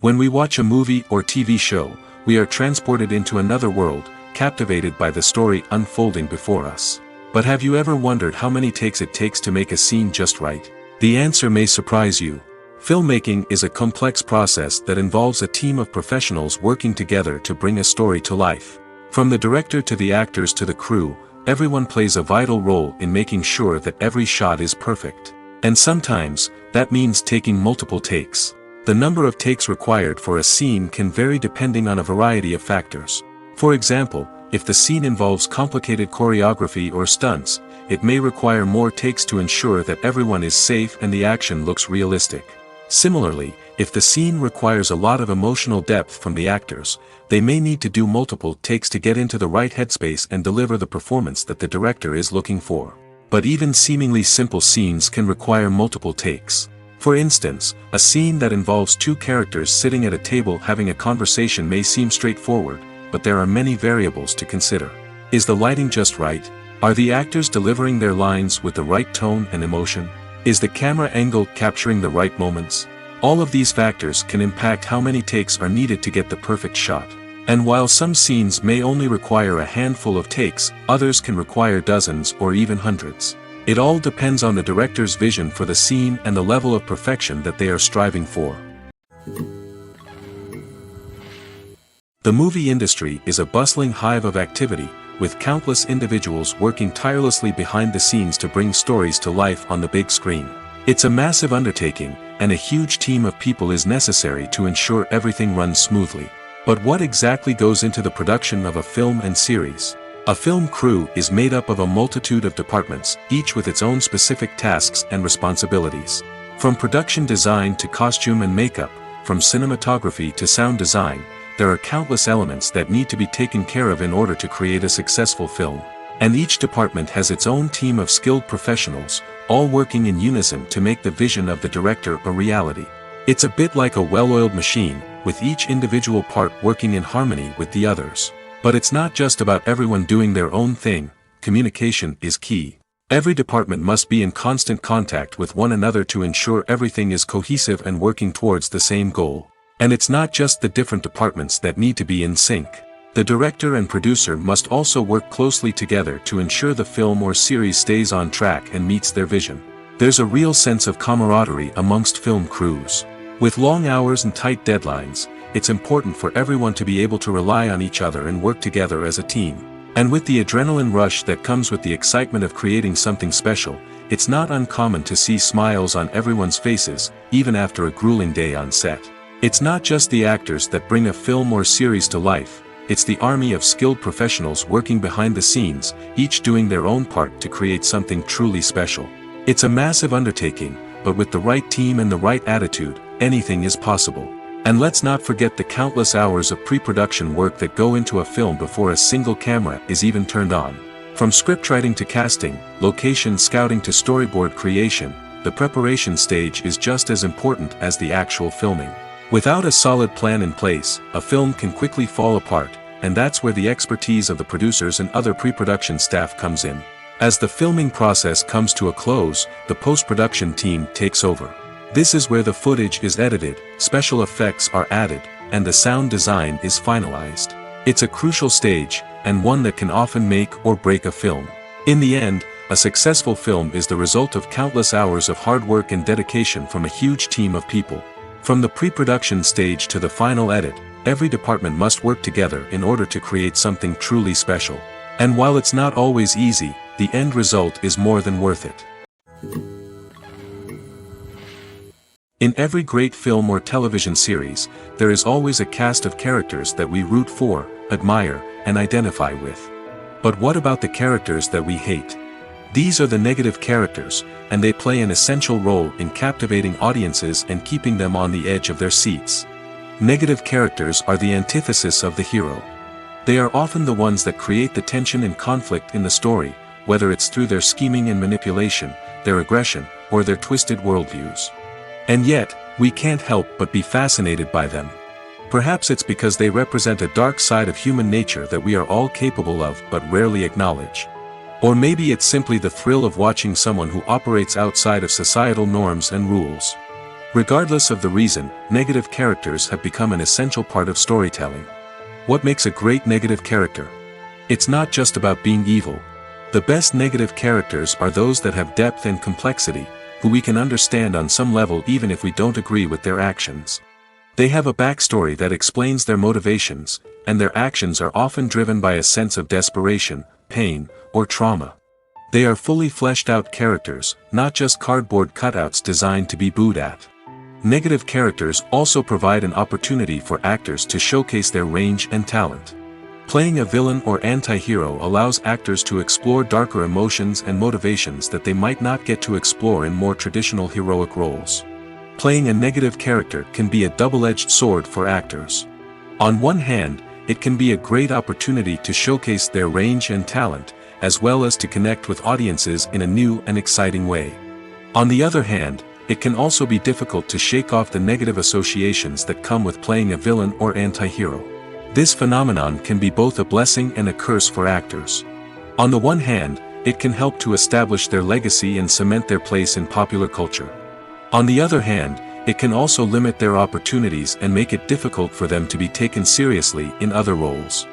When we watch a movie or TV show, we are transported into another world, captivated by the story unfolding before us. But have you ever wondered how many takes it takes to make a scene just right? The answer may surprise you. Filmmaking is a complex process that involves a team of professionals working together to bring a story to life. From the director to the actors to the crew, everyone plays a vital role in making sure that every shot is perfect. And sometimes, that means taking multiple takes. The number of takes required for a scene can vary depending on a variety of factors. For example, if the scene involves complicated choreography or stunts, it may require more takes to ensure that everyone is safe and the action looks realistic. Similarly, if the scene requires a lot of emotional depth from the actors, they may need to do multiple takes to get into the right headspace and deliver the performance that the director is looking for. But even seemingly simple scenes can require multiple takes. For instance, a scene that involves two characters sitting at a table having a conversation may seem straightforward, but there are many variables to consider. Is the lighting just right? Are the actors delivering their lines with the right tone and emotion? Is the camera angle capturing the right moments? All of these factors can impact how many takes are needed to get the perfect shot. And while some scenes may only require a handful of takes, others can require dozens or even hundreds. It all depends on the director's vision for the scene and the level of perfection that they are striving for. The movie industry is a bustling hive of activity, with countless individuals working tirelessly behind the scenes to bring stories to life on the big screen. It's a massive undertaking, and a huge team of people is necessary to ensure everything runs smoothly. But what exactly goes into the production of a film and series? A film crew is made up of a multitude of departments, each with its own specific tasks and responsibilities. From production design to costume and makeup, from cinematography to sound design, there are countless elements that need to be taken care of in order to create a successful film. And each department has its own team of skilled professionals, all working in unison to make the vision of the director a reality. It's a bit like a well-oiled machine, with each individual part working in harmony with the others. But it's not just about everyone doing their own thing. Communication is key. Every department must be in constant contact with one another to ensure everything is cohesive and working towards the same goal. And it's not just the different departments that need to be in sync. The director and producer must also work closely together to ensure the film or series stays on track and meets their vision. There's a real sense of camaraderie amongst film crews. With long hours and tight deadlines, it's important for everyone to be able to rely on each other and work together as a team. And with the adrenaline rush that comes with the excitement of creating something special, it's not uncommon to see smiles on everyone's faces, even after a grueling day on set. It's not just the actors that bring a film or series to life, it's the army of skilled professionals working behind the scenes, each doing their own part to create something truly special. It's a massive undertaking, but with the right team and the right attitude, anything is possible. And let's not forget the countless hours of pre-production work that go into a film before a single camera is even turned on. From scriptwriting to casting, location scouting to storyboard creation, the preparation stage is just as important as the actual filming. Without a solid plan in place, a film can quickly fall apart, and that's where the expertise of the producers and other pre-production staff comes in. As the filming process comes to a close, the post-production team takes over. This is where the footage is edited, special effects are added, and the sound design is finalized. It's a crucial stage, and one that can often make or break a film. In the end, a successful film is the result of countless hours of hard work and dedication from a huge team of people. From the pre-production stage to the final edit, every department must work together in order to create something truly special. And while it's not always easy, the end result is more than worth it. In every great film or television series, there is always a cast of characters that we root for, admire, and identify with. But what about the characters that we hate? These are the negative characters, and they play an essential role in captivating audiences and keeping them on the edge of their seats. Negative characters are the antithesis of the hero. They are often the ones that create the tension and conflict in the story, whether it's through their scheming and manipulation, their aggression, or their twisted worldviews. And yet, we can't help but be fascinated by them. Perhaps it's because they represent a dark side of human nature that we are all capable of but rarely acknowledge. Or maybe it's simply the thrill of watching someone who operates outside of societal norms and rules. Regardless of the reason, negative characters have become an essential part of storytelling. What makes a great negative character? It's not just about being evil. The best negative characters are those that have depth and complexity, who we can understand on some level even if we don't agree with their actions. They have a backstory that explains their motivations, and their actions are often driven by a sense of desperation, pain, or trauma. They are fully fleshed out characters, not just cardboard cutouts designed to be booed at. Negative characters also provide an opportunity for actors to showcase their range and talent. Playing a villain or anti-hero allows actors to explore darker emotions and motivations that they might not get to explore in more traditional heroic roles. Playing a negative character can be a double-edged sword for actors. On one hand, it can be a great opportunity to showcase their range and talent, as well as to connect with audiences in a new and exciting way. On the other hand, it can also be difficult to shake off the negative associations that come with playing a villain or anti-hero. This phenomenon can be both a blessing and a curse for actors. On the one hand, it can help to establish their legacy and cement their place in popular culture. On the other hand, it can also limit their opportunities and make it difficult for them to be taken seriously in other roles.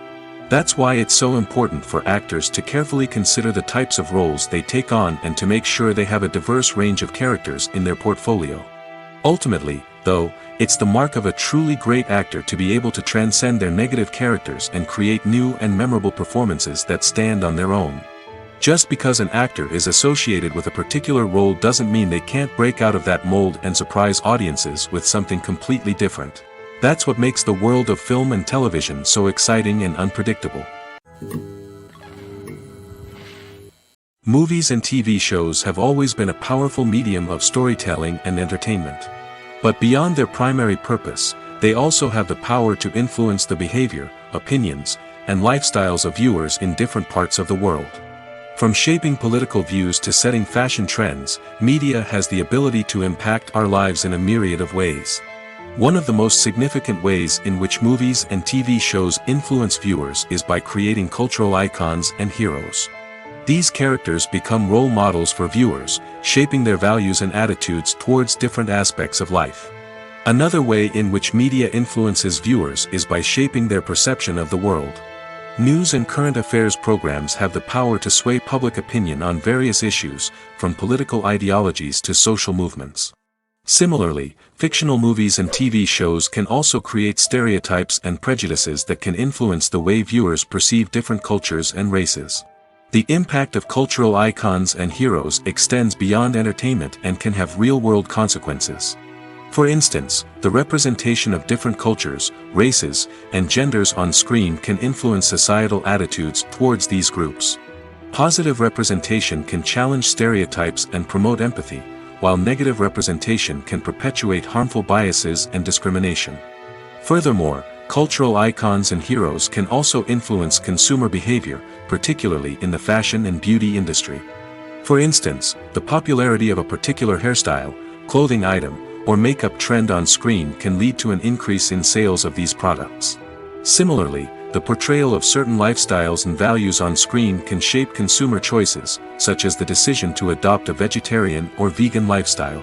That's why it's so important for actors to carefully consider the types of roles they take on and to make sure they have a diverse range of characters in their portfolio. Ultimately, though, it's the mark of a truly great actor to be able to transcend their negative characters and create new and memorable performances that stand on their own. Just because an actor is associated with a particular role doesn't mean they can't break out of that mold and surprise audiences with something completely different. That's what makes the world of film and television so exciting and unpredictable. Movies and TV shows have always been a powerful medium of storytelling and entertainment. But beyond their primary purpose, they also have the power to influence the behavior, opinions, and lifestyles of viewers in different parts of the world. From shaping political views to setting fashion trends, media has the ability to impact our lives in a myriad of ways. One of the most significant ways in which movies and TV shows influence viewers is by creating cultural icons and heroes. These characters become role models for viewers, shaping their values and attitudes towards different aspects of life. Another way in which media influences viewers is by shaping their perception of the world. News and current affairs programs have the power to sway public opinion on various issues, from political ideologies to social movements. Similarly, fictional movies and TV shows can also create stereotypes and prejudices that can influence the way viewers perceive different cultures and races. The impact of cultural icons and heroes extends beyond entertainment and can have real-world consequences. For instance, the representation of different cultures, races, and genders on screen can influence societal attitudes towards these groups. Positive representation can challenge stereotypes and promote empathy, while negative representation can perpetuate harmful biases and discrimination. Furthermore, cultural icons and heroes can also influence consumer behavior, particularly in the fashion and beauty industry. For instance, the popularity of a particular hairstyle, clothing item, or makeup trend on screen can lead to an increase in sales of these products. Similarly, the portrayal of certain lifestyles and values on screen can shape consumer choices, such as the decision to adopt a vegetarian or vegan lifestyle.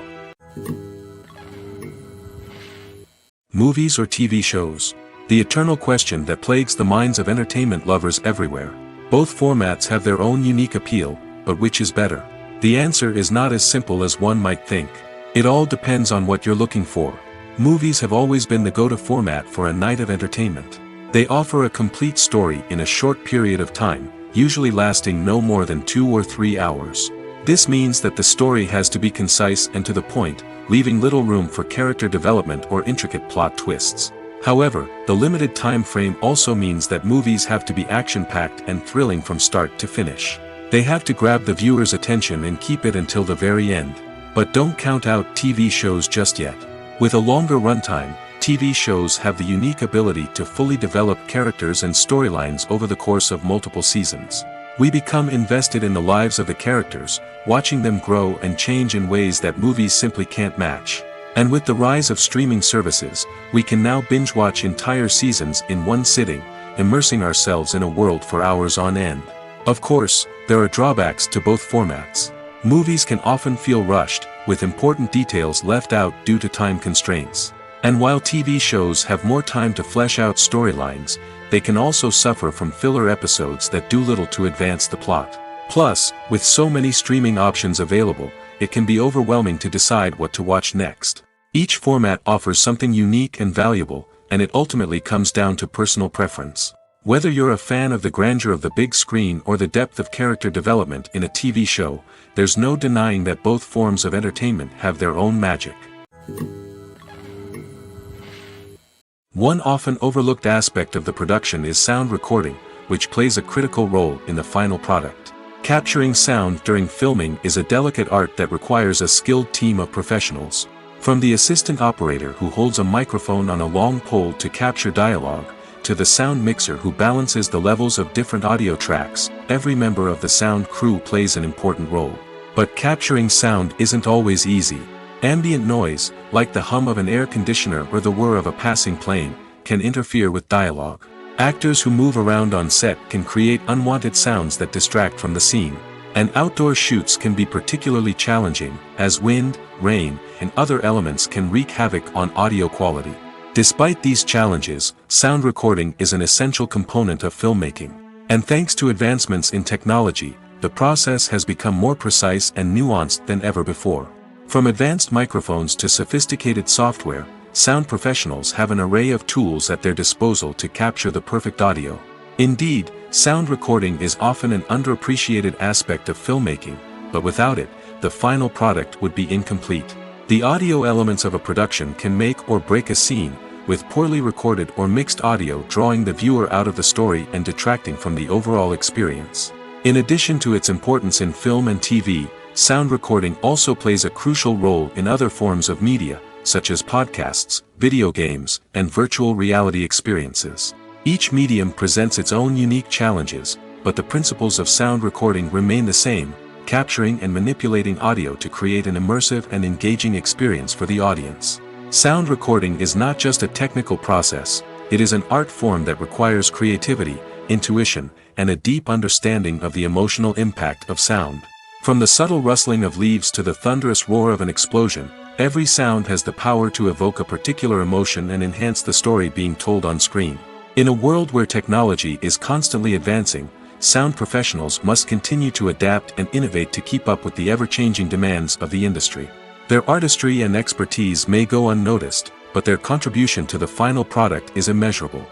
Movies or TV shows? The eternal question that plagues the minds of entertainment lovers everywhere. Both formats have their own unique appeal, but which is better? The answer is not as simple as one might think. It all depends on what you're looking for. Movies have always been the go-to format for a night of entertainment. They offer a complete story in a short period of time, usually lasting no more than 2 or 3 hours. This means that the story has to be concise and to the point, leaving little room for character development or intricate plot twists. However, the limited time frame also means that movies have to be action-packed and thrilling from start to finish. They have to grab the viewer's attention and keep it until the very end. But don't count out TV shows just yet. With a longer runtime, TV shows have the unique ability to fully develop characters and storylines over the course of multiple seasons. We become invested in the lives of the characters, watching them grow and change in ways that movies simply can't match. And with the rise of streaming services, we can now binge-watch entire seasons in one sitting, immersing ourselves in a world for hours on end. Of course, there are drawbacks to both formats. Movies can often feel rushed, with important details left out due to time constraints. And while TV shows have more time to flesh out storylines, they can also suffer from filler episodes that do little to advance the plot. Plus, with so many streaming options available, it can be overwhelming to decide what to watch next. Each format offers something unique and valuable, and it ultimately comes down to personal preference. Whether you're a fan of the grandeur of the big screen or the depth of character development in a TV show, there's no denying that both forms of entertainment have their own magic. One often overlooked aspect of the production is sound recording, which plays a critical role in the final product. Capturing sound during filming is a delicate art that requires a skilled team of professionals. From the assistant operator who holds a microphone on a long pole to capture dialogue, to the sound mixer who balances the levels of different audio tracks, every member of the sound crew plays an important role. But capturing sound isn't always easy. Ambient noise, like the hum of an air conditioner or the whir of a passing plane, can interfere with dialogue. Actors who move around on set can create unwanted sounds that distract from the scene. And outdoor shoots can be particularly challenging, as wind, rain, and other elements can wreak havoc on audio quality. Despite these challenges, sound recording is an essential component of filmmaking. And thanks to advancements in technology, the process has become more precise and nuanced than ever before. From advanced microphones to sophisticated software, sound professionals have an array of tools at their disposal to capture the perfect audio. Indeed, sound recording is often an underappreciated aspect of filmmaking, but without it, the final product would be incomplete. The audio elements of a production can make or break a scene, with poorly recorded or mixed audio drawing the viewer out of the story and detracting from the overall experience. In addition to its importance in film and TV, sound recording also plays a crucial role in other forms of media, such as podcasts, video games, and virtual reality experiences. Each medium presents its own unique challenges, but the principles of sound recording remain the same, capturing and manipulating audio to create an immersive and engaging experience for the audience. Sound recording is not just a technical process, it is an art form that requires creativity, intuition, and a deep understanding of the emotional impact of sound. From the subtle rustling of leaves to the thunderous roar of an explosion, every sound has the power to evoke a particular emotion and enhance the story being told on screen. In a world where technology is constantly advancing, sound professionals must continue to adapt and innovate to keep up with the ever-changing demands of the industry. Their artistry and expertise may go unnoticed, but their contribution to the final product is immeasurable.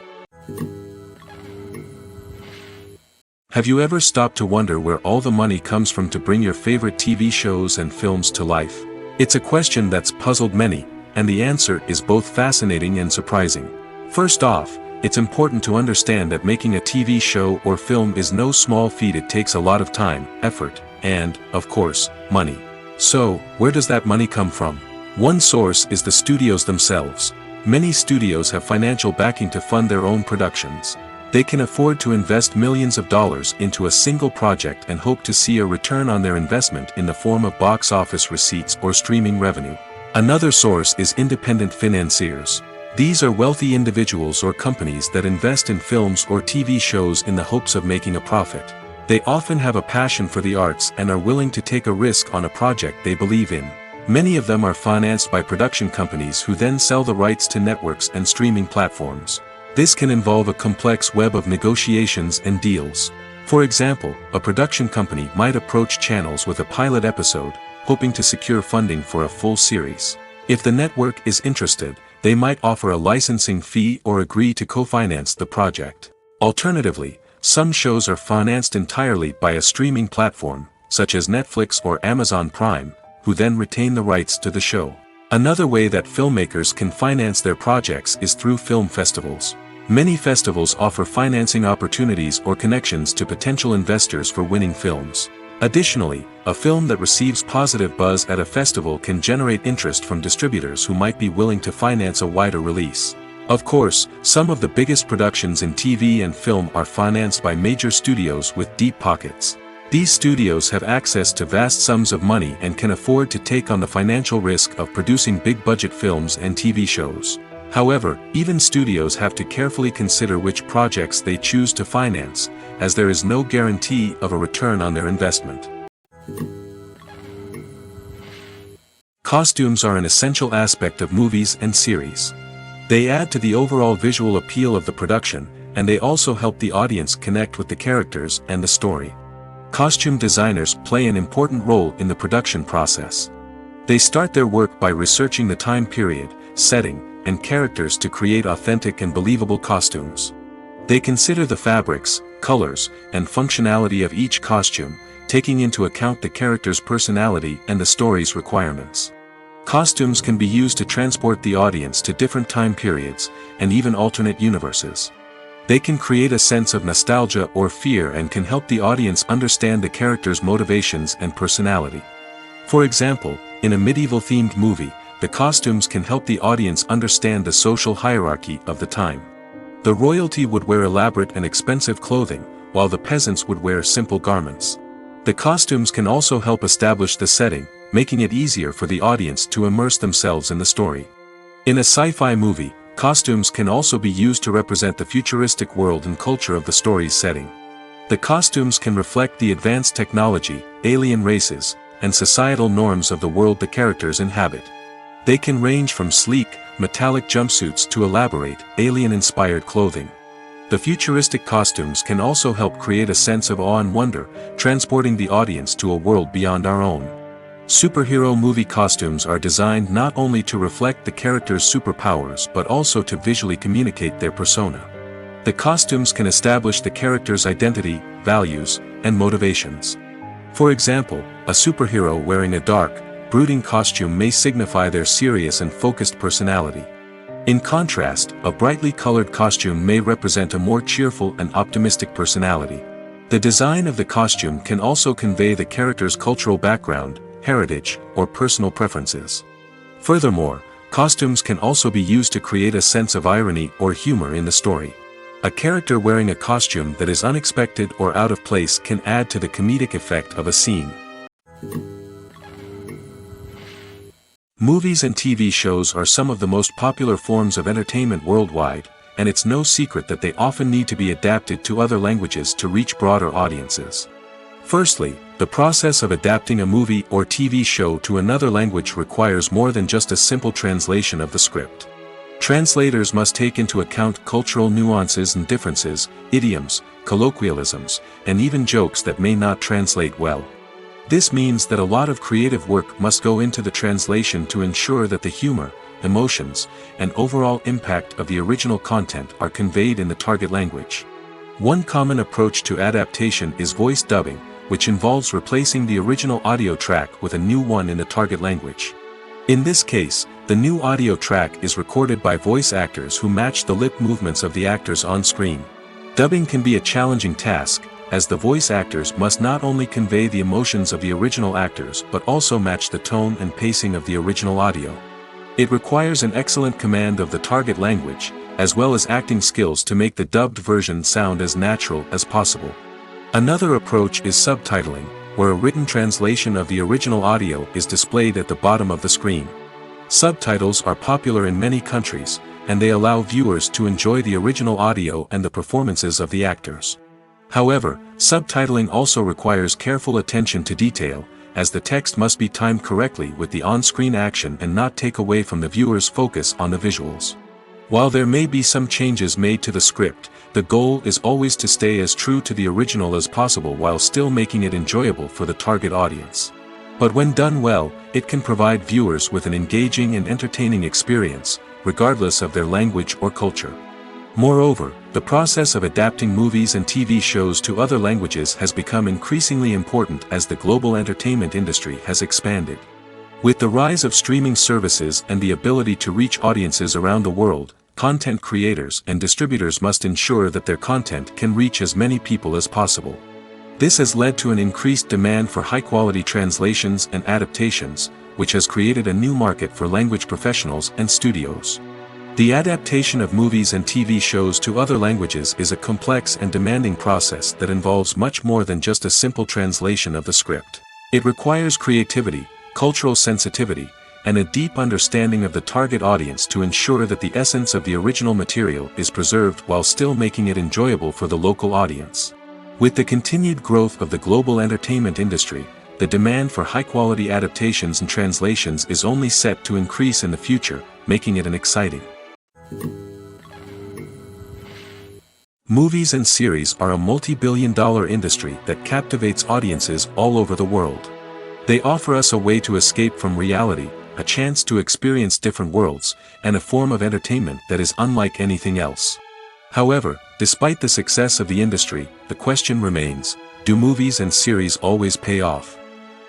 Have you ever stopped to wonder where all the money comes from to bring your favorite TV shows and films to life? It's a question that's puzzled many, and the answer is both fascinating and surprising. First off, it's important to understand that making a TV show or film is no small feat. It takes a lot of time, effort, and, of course, money. So, where does that money come from? One source is the studios themselves. Many studios have financial backing to fund their own productions. They can afford to invest millions of dollars into a single project and hope to see a return on their investment in the form of box office receipts or streaming revenue. Another source is independent financiers. These are wealthy individuals or companies that invest in films or TV shows in the hopes of making a profit. They often have a passion for the arts and are willing to take a risk on a project they believe in. Many of them are financed by production companies who then sell the rights to networks and streaming platforms. This can involve a complex web of negotiations and deals. For example, a production company might approach channels with a pilot episode, hoping to secure funding for a full series. If the network is interested, they might offer a licensing fee or agree to co-finance the project. Alternatively, Some shows are financed entirely by a streaming platform, such as Netflix or Amazon Prime, who then retain the rights to the show. Another way that filmmakers can finance their projects is through film festivals. Many festivals offer financing opportunities or connections to potential investors for winning films. Additionally, a film that receives positive buzz at a festival can generate interest from distributors who might be willing to finance a wider release. Of course, some of the biggest productions in TV and film are financed by major studios with deep pockets. These studios have access to vast sums of money and can afford to take on the financial risk of producing big-budget films and TV shows. However, even studios have to carefully consider which projects they choose to finance, as there is no guarantee of a return on their investment. Costumes are an essential aspect of movies and series. They add to the overall visual appeal of the production, and they also help the audience connect with the characters and the story. Costume designers play an important role in the production process. They start their work by researching the time period, setting, and characters to create authentic and believable costumes. They consider the fabrics, colors, and functionality of each costume, taking into account the character's personality and the story's requirements. Costumes can be used to transport the audience to different time periods, and even alternate universes. They can create a sense of nostalgia or fear and can help the audience understand the character's motivations and personality. For example, in a medieval-themed movie, the costumes can help the audience understand the social hierarchy of the time. The royalty would wear elaborate and expensive clothing, while the peasants would wear simple garments. The costumes can also help establish the setting, making it easier for the audience to immerse themselves in the story. In a sci-fi movie, costumes can also be used to represent the futuristic world and culture of the story's setting. The costumes can reflect the advanced technology, alien races, and societal norms of the world the characters inhabit. They can range from sleek, metallic jumpsuits to elaborate, alien-inspired clothing. The futuristic costumes can also help create a sense of awe and wonder, transporting the audience to a world beyond our own. Superhero movie costumes are designed not only to reflect the character's superpowers but also to visually communicate their persona. The costumes can establish the character's identity, values, and motivations. For example, a superhero wearing a dark, brooding costume may signify their serious and focused personality. In contrast, a brightly colored costume may represent a more cheerful and optimistic personality. The design of the costume can also convey the character's cultural background, heritage, or personal preferences. Furthermore, costumes can also be used to create a sense of irony or humor in the story. A character wearing a costume that is unexpected or out of place can add to the comedic effect of a scene. Movies and TV shows are some of the most popular forms of entertainment worldwide, and it's no secret that they often need to be adapted to other languages to reach broader audiences. Firstly, the process of adapting a movie or TV show to another language requires more than just a simple translation of the script. Translators must take into account cultural nuances and differences, idioms, colloquialisms, and even jokes that may not translate well. This means that a lot of creative work must go into the translation to ensure that the humor, emotions, and overall impact of the original content are conveyed in the target language. One common approach to adaptation is voice dubbing, which involves replacing the original audio track with a new one in the target language. In this case, the new audio track is recorded by voice actors who match the lip movements of the actors on screen. Dubbing can be a challenging task, as the voice actors must not only convey the emotions of the original actors but also match the tone and pacing of the original audio. It requires an excellent command of the target language, as well as acting skills to make the dubbed version sound as natural as possible. Another approach is subtitling, where a written translation of the original audio is displayed at the bottom of the screen. Subtitles are popular in many countries, and they allow viewers to enjoy the original audio and the performances of the actors. However, subtitling also requires careful attention to detail, as the text must be timed correctly with the on-screen action and not take away from the viewer's focus on the visuals. While there may be some changes made to the script, the goal is always to stay as true to the original as possible while still making it enjoyable for the target audience. But when done well, it can provide viewers with an engaging and entertaining experience, regardless of their language or culture. Moreover, the process of adapting movies and TV shows to other languages has become increasingly important as the global entertainment industry has expanded. With the rise of streaming services and the ability to reach audiences around the world, content creators and distributors must ensure that their content can reach as many people as possible. This has led to an increased demand for high-quality translations and adaptations, which has created a new market for language professionals and studios. The adaptation of movies and TV shows to other languages is a complex and demanding process that involves much more than just a simple translation of the script. It requires creativity, cultural sensitivity, and a deep understanding of the target audience to ensure that the essence of the original material is preserved while still making it enjoyable for the local audience. With the continued growth of the global entertainment industry, the demand for high-quality adaptations and translations is only set to increase in the future, making it an exciting. Movies and series are a multi-billion-dollar industry that captivates audiences all over the world. They offer us a way to escape from reality, a chance to experience different worlds, and a form of entertainment that is unlike anything else. However, despite the success of the industry, the question remains, do movies and series always pay off?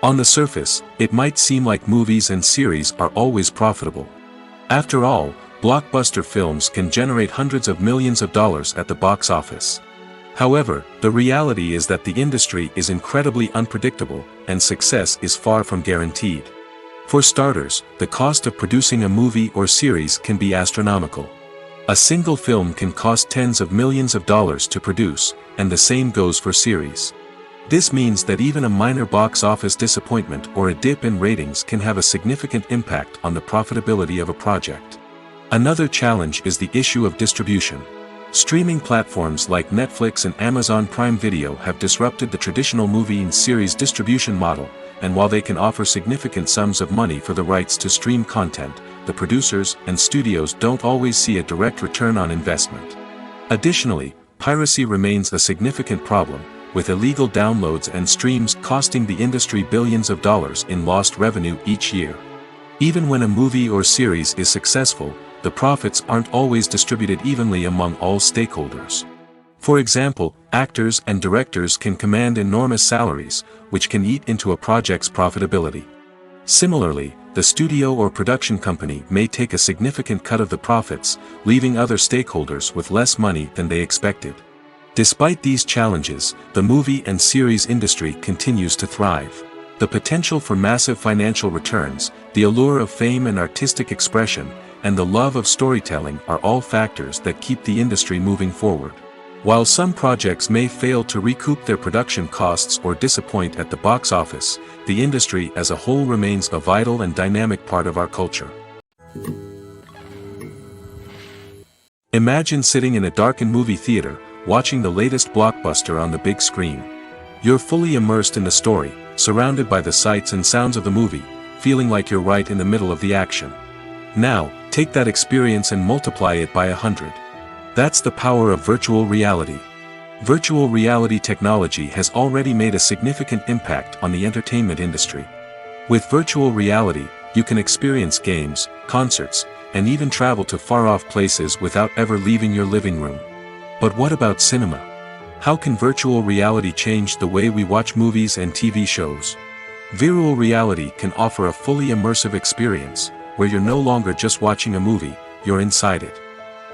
On the surface, it might seem like movies and series are always profitable. After all, blockbuster films can generate hundreds of millions of dollars at the box office. However, the reality is that the industry is incredibly unpredictable, and success is far from guaranteed. For starters, the cost of producing a movie or series can be astronomical. A single film can cost tens of millions of dollars to produce, and the same goes for series. This means that even a minor box office disappointment or a dip in ratings can have a significant impact on the profitability of a project. Another challenge is the issue of distribution. Streaming platforms like Netflix and Amazon Prime Video have disrupted the traditional movie and series distribution model, and while they can offer significant sums of money for the rights to stream content, the producers and studios don't always see a direct return on investment. Additionally, piracy remains a significant problem, with illegal downloads and streams costing the industry billions of dollars in lost revenue each year. Even when a movie or series is successful, the profits aren't always distributed evenly among all stakeholders. For example, actors and directors can command enormous salaries, which can eat into a project's profitability. Similarly, the studio or production company may take a significant cut of the profits, leaving other stakeholders with less money than they expected. Despite these challenges, the movie and series industry continues to thrive. The potential for massive financial returns, the allure of fame and artistic expression, and the love of storytelling are all factors that keep the industry moving forward. While some projects may fail to recoup their production costs or disappoint at the box office, the industry as a whole remains a vital and dynamic part of our culture. Imagine sitting in a darkened movie theater, watching the latest blockbuster on the big screen. You're fully immersed in the story, surrounded by the sights and sounds of the movie, feeling like you're right in the middle of the action. Now, take that experience and multiply it by 100. That's the power of virtual reality. Virtual reality technology has already made a significant impact on the entertainment industry. With virtual reality, you can experience games, concerts, and even travel to far-off places without ever leaving your living room. But what about cinema? How can virtual reality change the way we watch movies and TV shows? Virtual reality can offer a fully immersive experience, where you're no longer just watching a movie, you're inside it.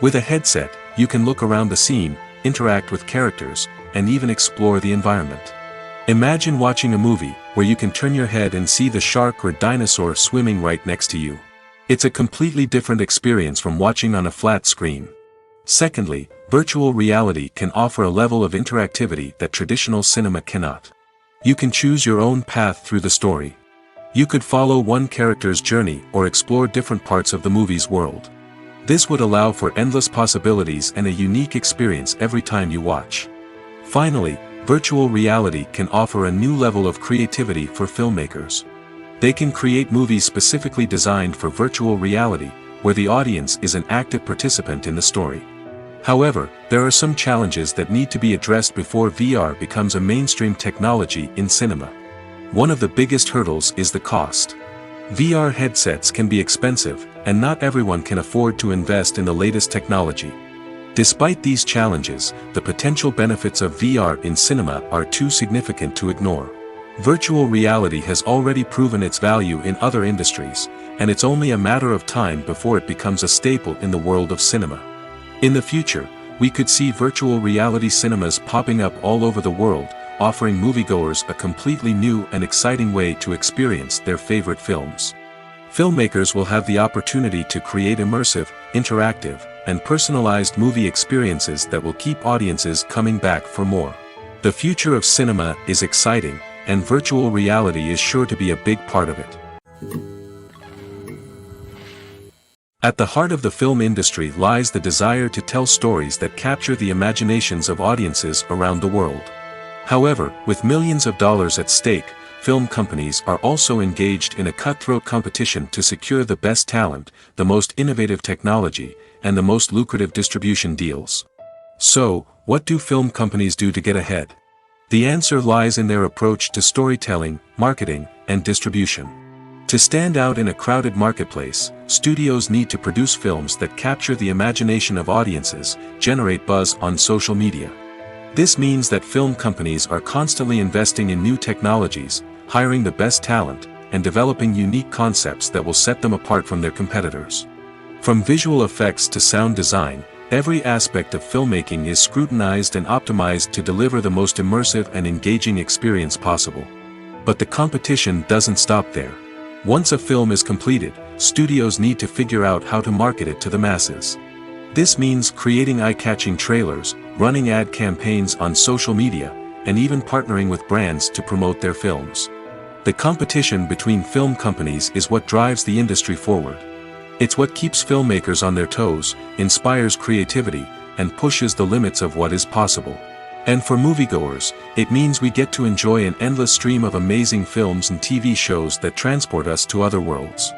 With a headset, you can look around the scene, interact with characters, and even explore the environment. Imagine watching a movie, where you can turn your head and see the shark or dinosaur swimming right next to you. It's a completely different experience from watching on a flat screen. Secondly, virtual reality can offer a level of interactivity that traditional cinema cannot. You can choose your own path through the story. You could follow one character's journey or explore different parts of the movie's world. This would allow for endless possibilities and a unique experience every time you watch. Finally, virtual reality can offer a new level of creativity for filmmakers. They can create movies specifically designed for virtual reality, where the audience is an active participant in the story. However, there are some challenges that need to be addressed before VR becomes a mainstream technology in cinema. One of the biggest hurdles is the cost. VR headsets can be expensive, and not everyone can afford to invest in the latest technology. Despite these challenges, the potential benefits of VR in cinema are too significant to ignore. Virtual reality has already proven its value in other industries, and it's only a matter of time before it becomes a staple in the world of cinema. In the future, we could see virtual reality cinemas popping up all over the world, offering moviegoers a completely new and exciting way to experience their favorite films. Filmmakers will have the opportunity to create immersive, interactive, and personalized movie experiences that will keep audiences coming back for more. The future of cinema is exciting, and virtual reality is sure to be a big part of it. At the heart of the film industry lies the desire to tell stories that capture the imaginations of audiences around the world. However, with millions of dollars at stake, film companies are also engaged in a cutthroat competition to secure the best talent, the most innovative technology, and the most lucrative distribution deals. So, what do film companies do to get ahead? The answer lies in their approach to storytelling, marketing, and distribution. To stand out in a crowded marketplace, studios need to produce films that capture the imagination of audiences, generate buzz on social media. This means that film companies are constantly investing in new technologies, hiring the best talent, and developing unique concepts that will set them apart from their competitors. From visual effects to sound design, every aspect of filmmaking is scrutinized and optimized to deliver the most immersive and engaging experience possible. But the competition doesn't stop there. Once a film is completed, studios need to figure out how to market it to the masses. This means creating eye-catching trailers, running ad campaigns on social media, and even partnering with brands to promote their films. The competition between film companies is what drives the industry forward. It's what keeps filmmakers on their toes, inspires creativity, and pushes the limits of what is possible. And for moviegoers, it means we get to enjoy an endless stream of amazing films and TV shows that transport us to other worlds.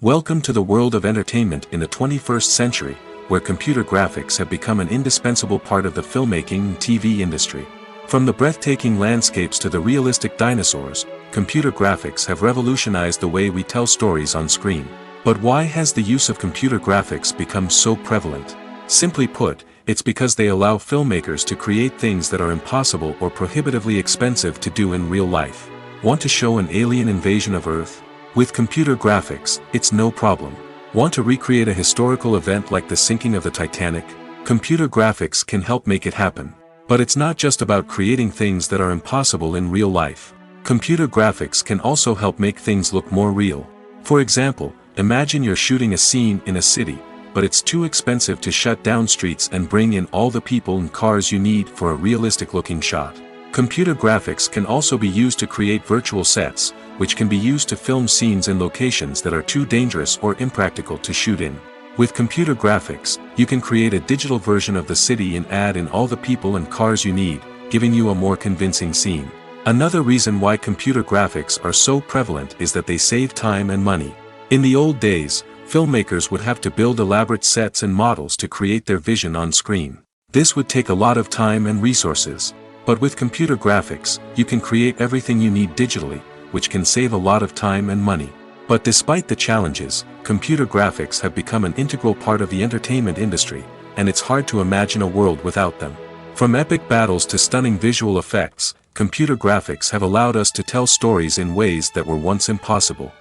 Welcome to the world of entertainment in the 21st century, where computer graphics have become an indispensable part of the filmmaking and TV industry. From the breathtaking landscapes to the realistic dinosaurs, computer graphics have revolutionized the way we tell stories on screen. But why has the use of computer graphics become so prevalent? Simply put, it's because they allow filmmakers to create things that are impossible or prohibitively expensive to do in real life. Want to show an alien invasion of Earth? With computer graphics, it's no problem. Want to recreate a historical event like the sinking of the Titanic? Computer graphics can help make it happen. But it's not just about creating things that are impossible in real life. Computer graphics can also help make things look more real. For example, imagine you're shooting a scene in a city, but it's too expensive to shut down streets and bring in all the people and cars you need for a realistic-looking shot. Computer graphics can also be used to create virtual sets, which can be used to film scenes in locations that are too dangerous or impractical to shoot in. With computer graphics, you can create a digital version of the city and add in all the people and cars you need, giving you a more convincing scene. Another reason why computer graphics are so prevalent is that they save time and money. In the old days, filmmakers would have to build elaborate sets and models to create their vision on screen. This would take a lot of time and resources. But with computer graphics, you can create everything you need digitally, which can save a lot of time and money. But despite the challenges, computer graphics have become an integral part of the entertainment industry, and it's hard to imagine a world without them. From epic battles to stunning visual effects, computer graphics have allowed us to tell stories in ways that were once impossible.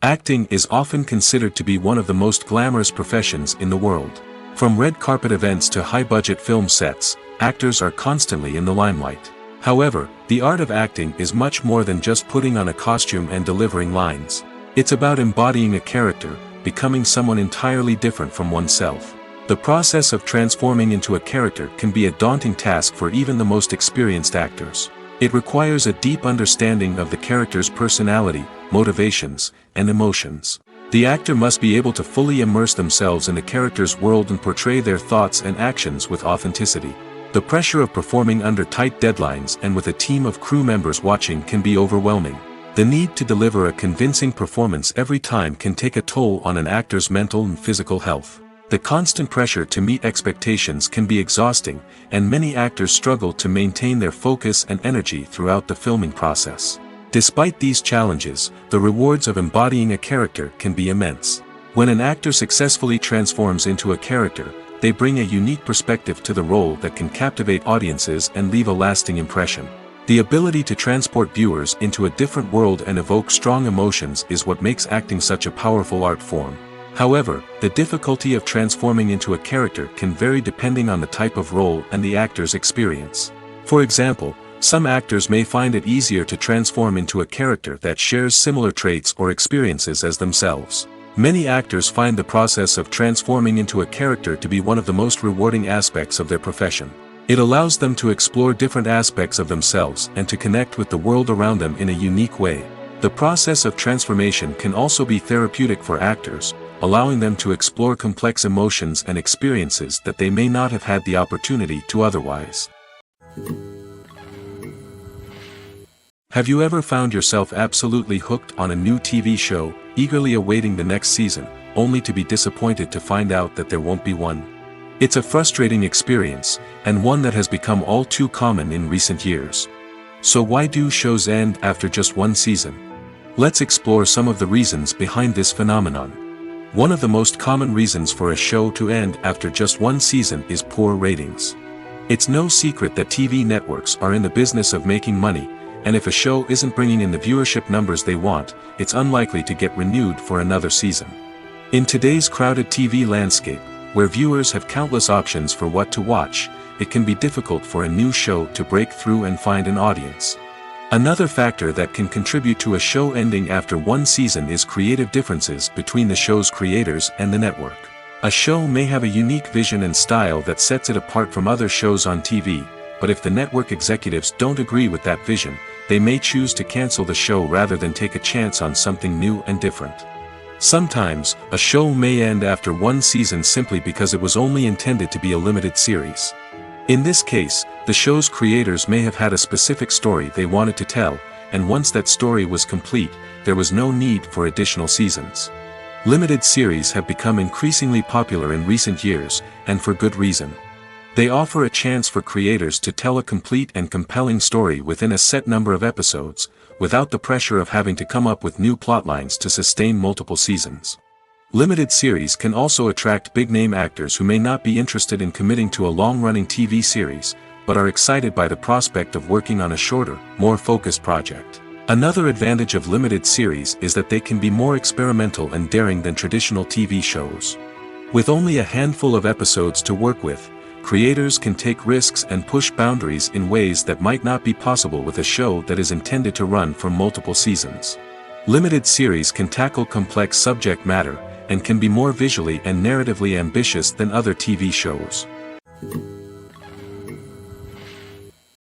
Acting is often considered to be one of the most glamorous professions in the world. From red carpet events to high-budget film sets, actors are constantly in the limelight. However, the art of acting is much more than just putting on a costume and delivering lines. It's about embodying a character, becoming someone entirely different from oneself. The process of transforming into a character can be a daunting task for even the most experienced actors. It requires a deep understanding of the character's personality, motivations, and emotions. The actor must be able to fully immerse themselves in the character's world and portray their thoughts and actions with authenticity. The pressure of performing under tight deadlines and with a team of crew members watching can be overwhelming. The need to deliver a convincing performance every time can take a toll on an actor's mental and physical health. The constant pressure to meet expectations can be exhausting, and many actors struggle to maintain their focus and energy throughout the filming process. Despite these challenges, the rewards of embodying a character can be immense. When an actor successfully transforms into a character, they bring a unique perspective to the role that can captivate audiences and leave a lasting impression. The ability to transport viewers into a different world and evoke strong emotions is what makes acting such a powerful art form. However, the difficulty of transforming into a character can vary depending on the type of role and the actor's experience. For example, some actors may find it easier to transform into a character that shares similar traits or experiences as themselves. Many actors find the process of transforming into a character to be one of the most rewarding aspects of their profession. It allows them to explore different aspects of themselves and to connect with the world around them in a unique way. The process of transformation can also be therapeutic for actors, allowing them to explore complex emotions and experiences that they may not have had the opportunity to otherwise. Have you ever found yourself absolutely hooked on a new TV show, eagerly awaiting the next season, only to be disappointed to find out that there won't be one? It's a frustrating experience, and one that has become all too common in recent years. So why do shows end after just one season? Let's explore some of the reasons behind this phenomenon. One of the most common reasons for a show to end after just one season is poor ratings. It's no secret that TV networks are in the business of making money, and if a show isn't bringing in the viewership numbers they want, it's unlikely to get renewed for another season. In today's crowded TV landscape, where viewers have countless options for what to watch, it can be difficult for a new show to break through and find an audience. Another factor that can contribute to a show ending after one season is creative differences between the show's creators and the network. A show may have a unique vision and style that sets it apart from other shows on TV, but if the network executives don't agree with that vision, they may choose to cancel the show rather than take a chance on something new and different. Sometimes, a show may end after one season simply because it was only intended to be a limited series. In this case, the show's creators may have had a specific story they wanted to tell, and once that story was complete, there was no need for additional seasons. Limited series have become increasingly popular in recent years, and for good reason. They offer a chance for creators to tell a complete and compelling story within a set number of episodes, without the pressure of having to come up with new plotlines to sustain multiple seasons. Limited series can also attract big-name actors who may not be interested in committing to a long-running TV series, but are excited by the prospect of working on a shorter, more focused project. Another advantage of limited series is that they can be more experimental and daring than traditional TV shows. With only a handful of episodes to work with, creators can take risks and push boundaries in ways that might not be possible with a show that is intended to run for multiple seasons. Limited series can tackle complex subject matter, and can be more visually and narratively ambitious than other TV shows.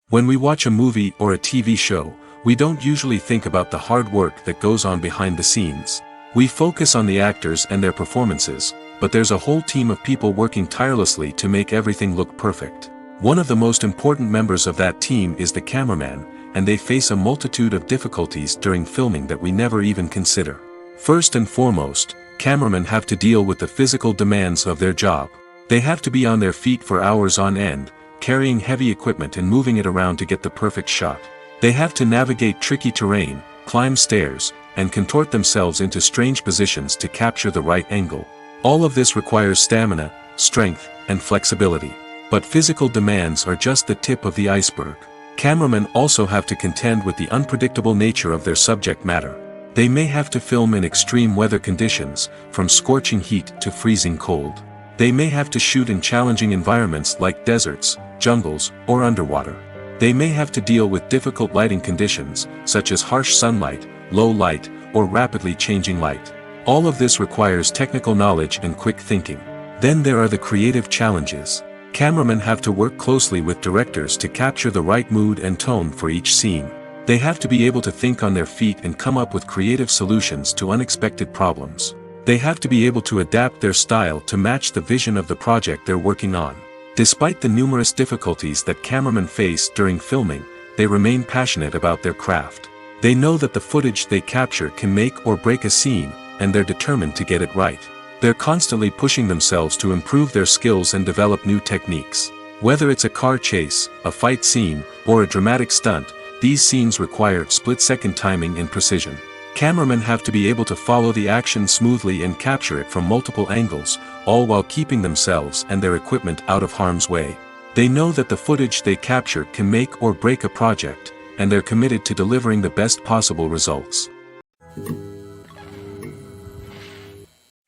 When we watch a movie or a TV show, we don't usually think about the hard work that goes on behind the scenes. We focus on the actors and their performances, but there's a whole team of people working tirelessly to make everything look perfect. One of the most important members of that team is the cameraman, and they face a multitude of difficulties during filming that we never even consider. First and foremost, cameramen have to deal with the physical demands of their job. They have to be on their feet for hours on end, carrying heavy equipment and moving it around to get the perfect shot. They have to navigate tricky terrain, climb stairs, and contort themselves into strange positions to capture the right angle. All of this requires stamina, strength, and flexibility. But physical demands are just the tip of the iceberg. Cameramen also have to contend with the unpredictable nature of their subject matter. They may have to film in extreme weather conditions, from scorching heat to freezing cold. They may have to shoot in challenging environments like deserts, jungles, or underwater. They may have to deal with difficult lighting conditions, such as harsh sunlight, low light, or rapidly changing light. All of this requires technical knowledge and quick thinking. Then there are the creative challenges. Cameramen have to work closely with directors to capture the right mood and tone for each scene. They have to be able to think on their feet and come up with creative solutions to unexpected problems. They have to be able to adapt their style to match the vision of the project they're working on. Despite the numerous difficulties that cameramen face during filming, they remain passionate about their craft. They know that the footage they capture can make or break a scene, and they're determined to get it right. They're constantly pushing themselves to improve their skills and develop new techniques. Whether it's a car chase, a fight scene, or a dramatic stunt, these scenes require split-second timing and precision. Cameramen have to be able to follow the action smoothly and capture it from multiple angles, all while keeping themselves and their equipment out of harm's way. They know that the footage they capture can make or break a project, and they're committed to delivering the best possible results.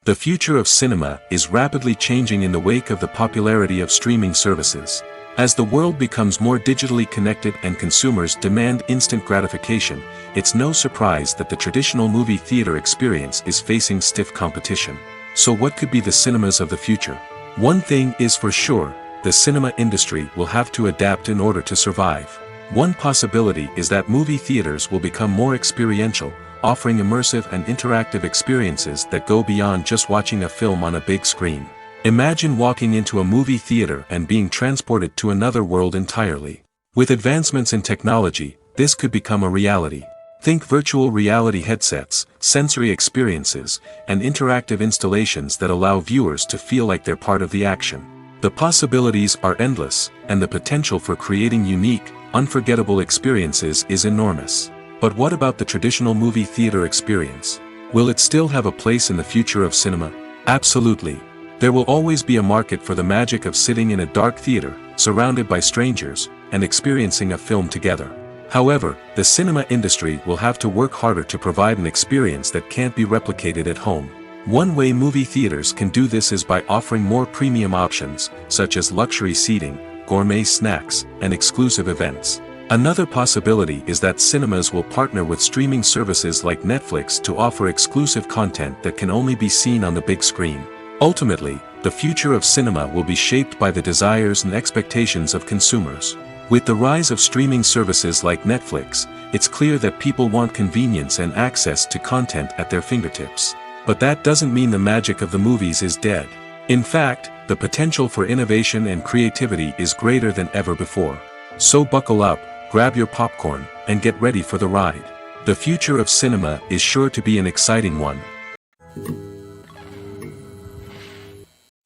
The future of cinema is rapidly changing in the wake of the popularity of streaming services. As the world becomes more digitally connected and consumers demand instant gratification, it's no surprise that the traditional movie theater experience is facing stiff competition. So what could be the cinemas of the future? One thing is for sure, the cinema industry will have to adapt in order to survive. One possibility is that movie theaters will become more experiential, offering immersive and interactive experiences that go beyond just watching a film on a big screen. Imagine walking into a movie theater and being transported to another world entirely. With advancements in technology, this could become a reality. Think virtual reality headsets, sensory experiences, and interactive installations that allow viewers to feel like they're part of the action. The possibilities are endless, and the potential for creating unique, unforgettable experiences is enormous. But what about the traditional movie theater experience? Will it still have a place in the future of cinema? Absolutely. There will always be a market for the magic of sitting in a dark theater, surrounded by strangers, and experiencing a film together. However, the cinema industry will have to work harder to provide an experience that can't be replicated at home. One way movie theaters can do this is by offering more premium options, such as luxury seating, gourmet snacks, and exclusive events. Another possibility is that cinemas will partner with streaming services like Netflix to offer exclusive content that can only be seen on the big screen. Ultimately, the future of cinema will be shaped by the desires and expectations of consumers. With the rise of streaming services like Netflix, it's clear that people want convenience and access to content at their fingertips. But that doesn't mean the magic of the movies is dead. In fact, the potential for innovation and creativity is greater than ever before. So buckle up, grab your popcorn, and get ready for the ride. The future of cinema is sure to be an exciting one.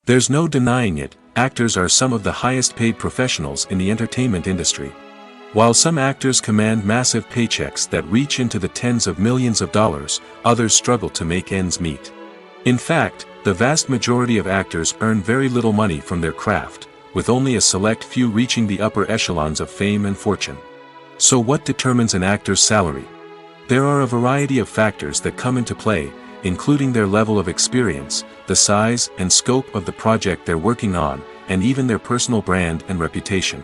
There's no denying it, actors are some of the highest paid professionals in the entertainment industry. While some actors command massive paychecks that reach into the tens of millions of dollars, others struggle to make ends meet. In fact, the vast majority of actors earn very little money from their craft, with only a select few reaching the upper echelons of fame and fortune. So what determines an actor's salary? There are a variety of factors that come into play, including their level of experience, the size and scope of the project they're working on, and even their personal brand and reputation.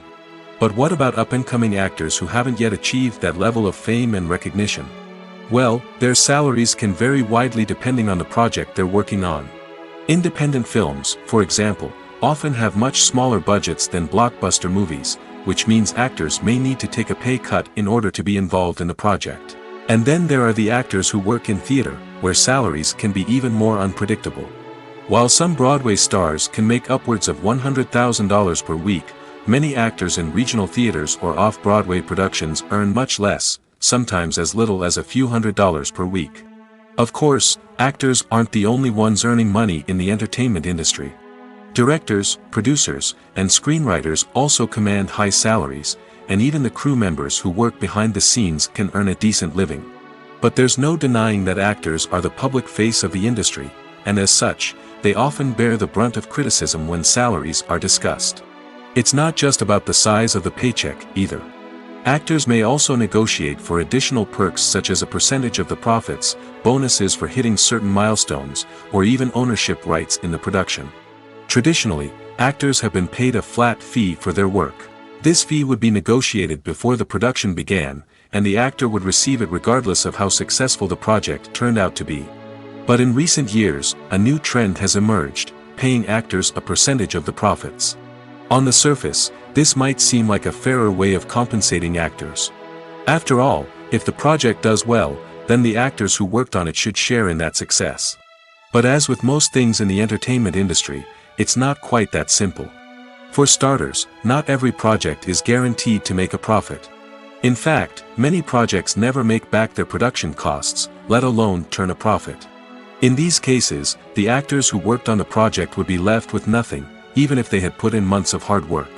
But what about up-and-coming actors who haven't yet achieved that level of fame and recognition? Well, their salaries can vary widely depending on the project they're working on. Independent films, for example, often have much smaller budgets than blockbuster movies, which means actors may need to take a pay cut in order to be involved in the project. And then there are the actors who work in theater, where salaries can be even more unpredictable. While some Broadway stars can make upwards of $100,000 per week, many actors in regional theaters or off-Broadway productions earn much less, sometimes as little as a few $100s per week. Of course, actors aren't the only ones earning money in the entertainment industry. Directors, producers, and screenwriters also command high salaries, and even the crew members who work behind the scenes can earn a decent living. But there's no denying that actors are the public face of the industry, and as such, they often bear the brunt of criticism when salaries are discussed. It's not just about the size of the paycheck, either. Actors may also negotiate for additional perks such as a percentage of the profits, bonuses for hitting certain milestones, or even ownership rights in the production. Traditionally, actors have been paid a flat fee for their work. This fee would be negotiated before the production began, and the actor would receive it regardless of how successful the project turned out to be. But in recent years, a new trend has emerged, paying actors a percentage of the profits. On the surface, this might seem like a fairer way of compensating actors. After all, if the project does well, then the actors who worked on it should share in that success. But as with most things in the entertainment industry, it's not quite that simple. For starters, not every project is guaranteed to make a profit. In fact, many projects never make back their production costs, let alone turn a profit. In these cases, the actors who worked on the project would be left with nothing, even if they had put in months of hard work.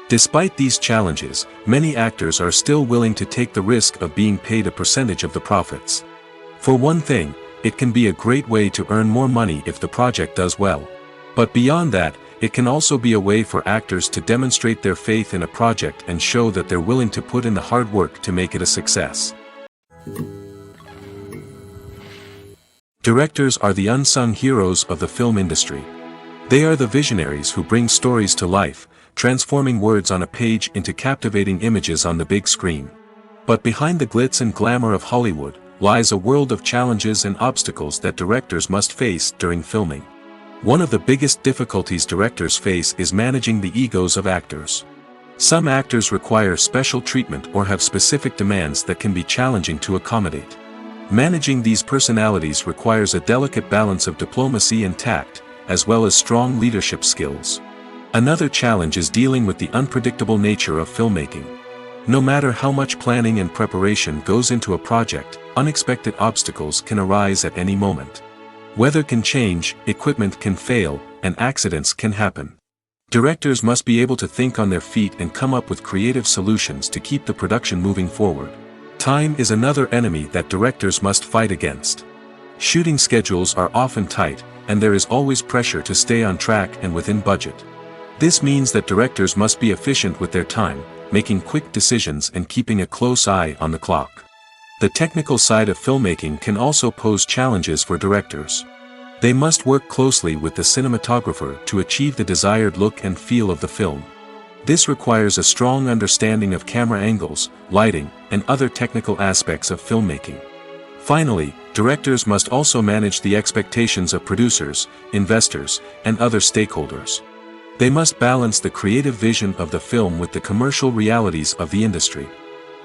Despite these challenges, many actors are still willing to take the risk of being paid a percentage of the profits. For one thing, it can be a great way to earn more money if the project does well. But beyond that, it can also be a way for actors to demonstrate their faith in a project and show that they're willing to put in the hard work to make it a success. Directors are the unsung heroes of the film industry. They are the visionaries who bring stories to life, transforming words on a page into captivating images on the big screen. But behind the glitz and glamour of Hollywood, lies a world of challenges and obstacles that directors must face during filming. One of the biggest difficulties directors face is managing the egos of actors. Some actors require special treatment or have specific demands that can be challenging to accommodate. Managing these personalities requires a delicate balance of diplomacy and tact, as well as strong leadership skills. Another challenge is dealing with the unpredictable nature of filmmaking. No matter how much planning and preparation goes into a project, unexpected obstacles can arise at any moment. Weather can change, equipment can fail, and accidents can happen. Directors must be able to think on their feet and come up with creative solutions to keep the production moving forward. Time is another enemy that directors must fight against. Shooting schedules are often tight, and there is always pressure to stay on track and within budget. This means that directors must be efficient with their time, making quick decisions and keeping a close eye on the clock. The technical side of filmmaking can also pose challenges for directors. They must work closely with the cinematographer to achieve the desired look and feel of the film. This requires a strong understanding of camera angles, lighting, and other technical aspects of filmmaking. Finally, directors must also manage the expectations of producers, investors, and other stakeholders. They must balance the creative vision of the film with the commercial realities of the industry.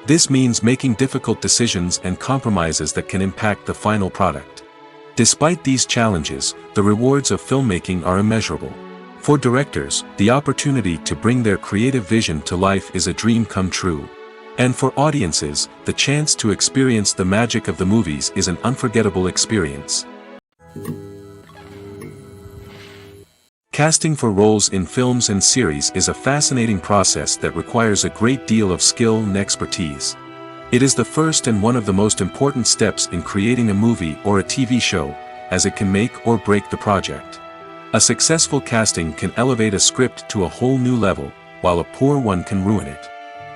This means making difficult decisions and compromises that can impact the final product. Despite these challenges, the rewards of filmmaking are immeasurable. For directors, the opportunity to bring their creative vision to life is a dream come true. And for audiences, the chance to experience the magic of the movies is an unforgettable experience. Casting for roles in films and series is a fascinating process that requires a great deal of skill and expertise. It is the first and one of the most important steps in creating a movie or a TV show, as it can make or break the project. A successful casting can elevate a script to a whole new level, while a poor one can ruin it.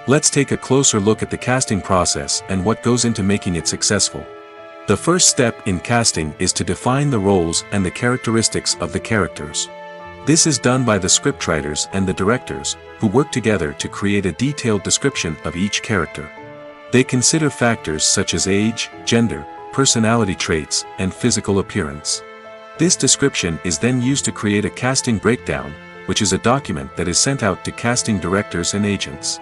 Let's take a closer look at the casting process and what goes into making it successful. The first step in casting is to define the roles and the characteristics of the characters. This is done by the scriptwriters and the directors, who work together to create a detailed description of each character. They consider factors such as age, gender, personality traits, and physical appearance. This description is then used to create a casting breakdown, which is a document that is sent out to casting directors and agents.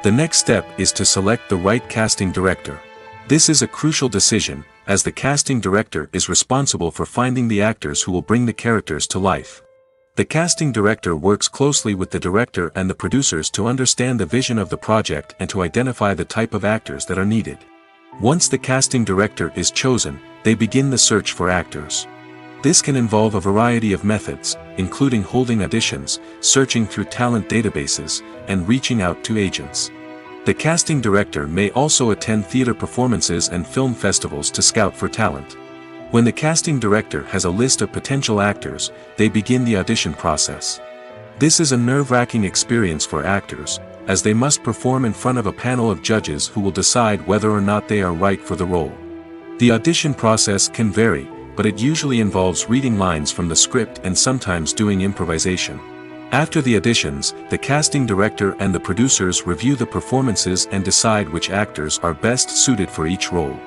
The next step is to select the right casting director. This is a crucial decision, as the casting director is responsible for finding the actors who will bring the characters to life. The casting director works closely with the director and the producers to understand the vision of the project and to identify the type of actors that are needed. Once the casting director is chosen, they begin the search for actors. This can involve a variety of methods, including holding auditions, searching through talent databases, and reaching out to agents. The casting director may also attend theater performances and film festivals to scout for talent. When the casting director has a list of potential actors, they begin the audition process. This is a nerve-wracking experience for actors, as they must perform in front of a panel of judges who will decide whether or not they are right for the role. The audition process can vary, but it usually involves reading lines from the script and sometimes doing improvisation. After the auditions, the casting director and the producers review the performances and decide which actors are best suited for each role.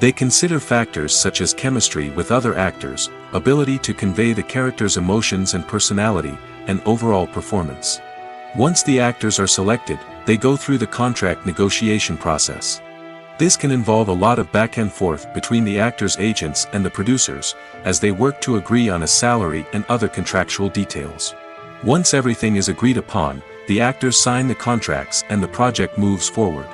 They consider factors such as chemistry with other actors, ability to convey the character's emotions and personality, and overall performance. Once the actors are selected, they go through the contract negotiation process. This can involve a lot of back and forth between the actors' agents and the producers, as they work to agree on a salary and other contractual details. Once everything is agreed upon, the actors sign the contracts and the project moves forward.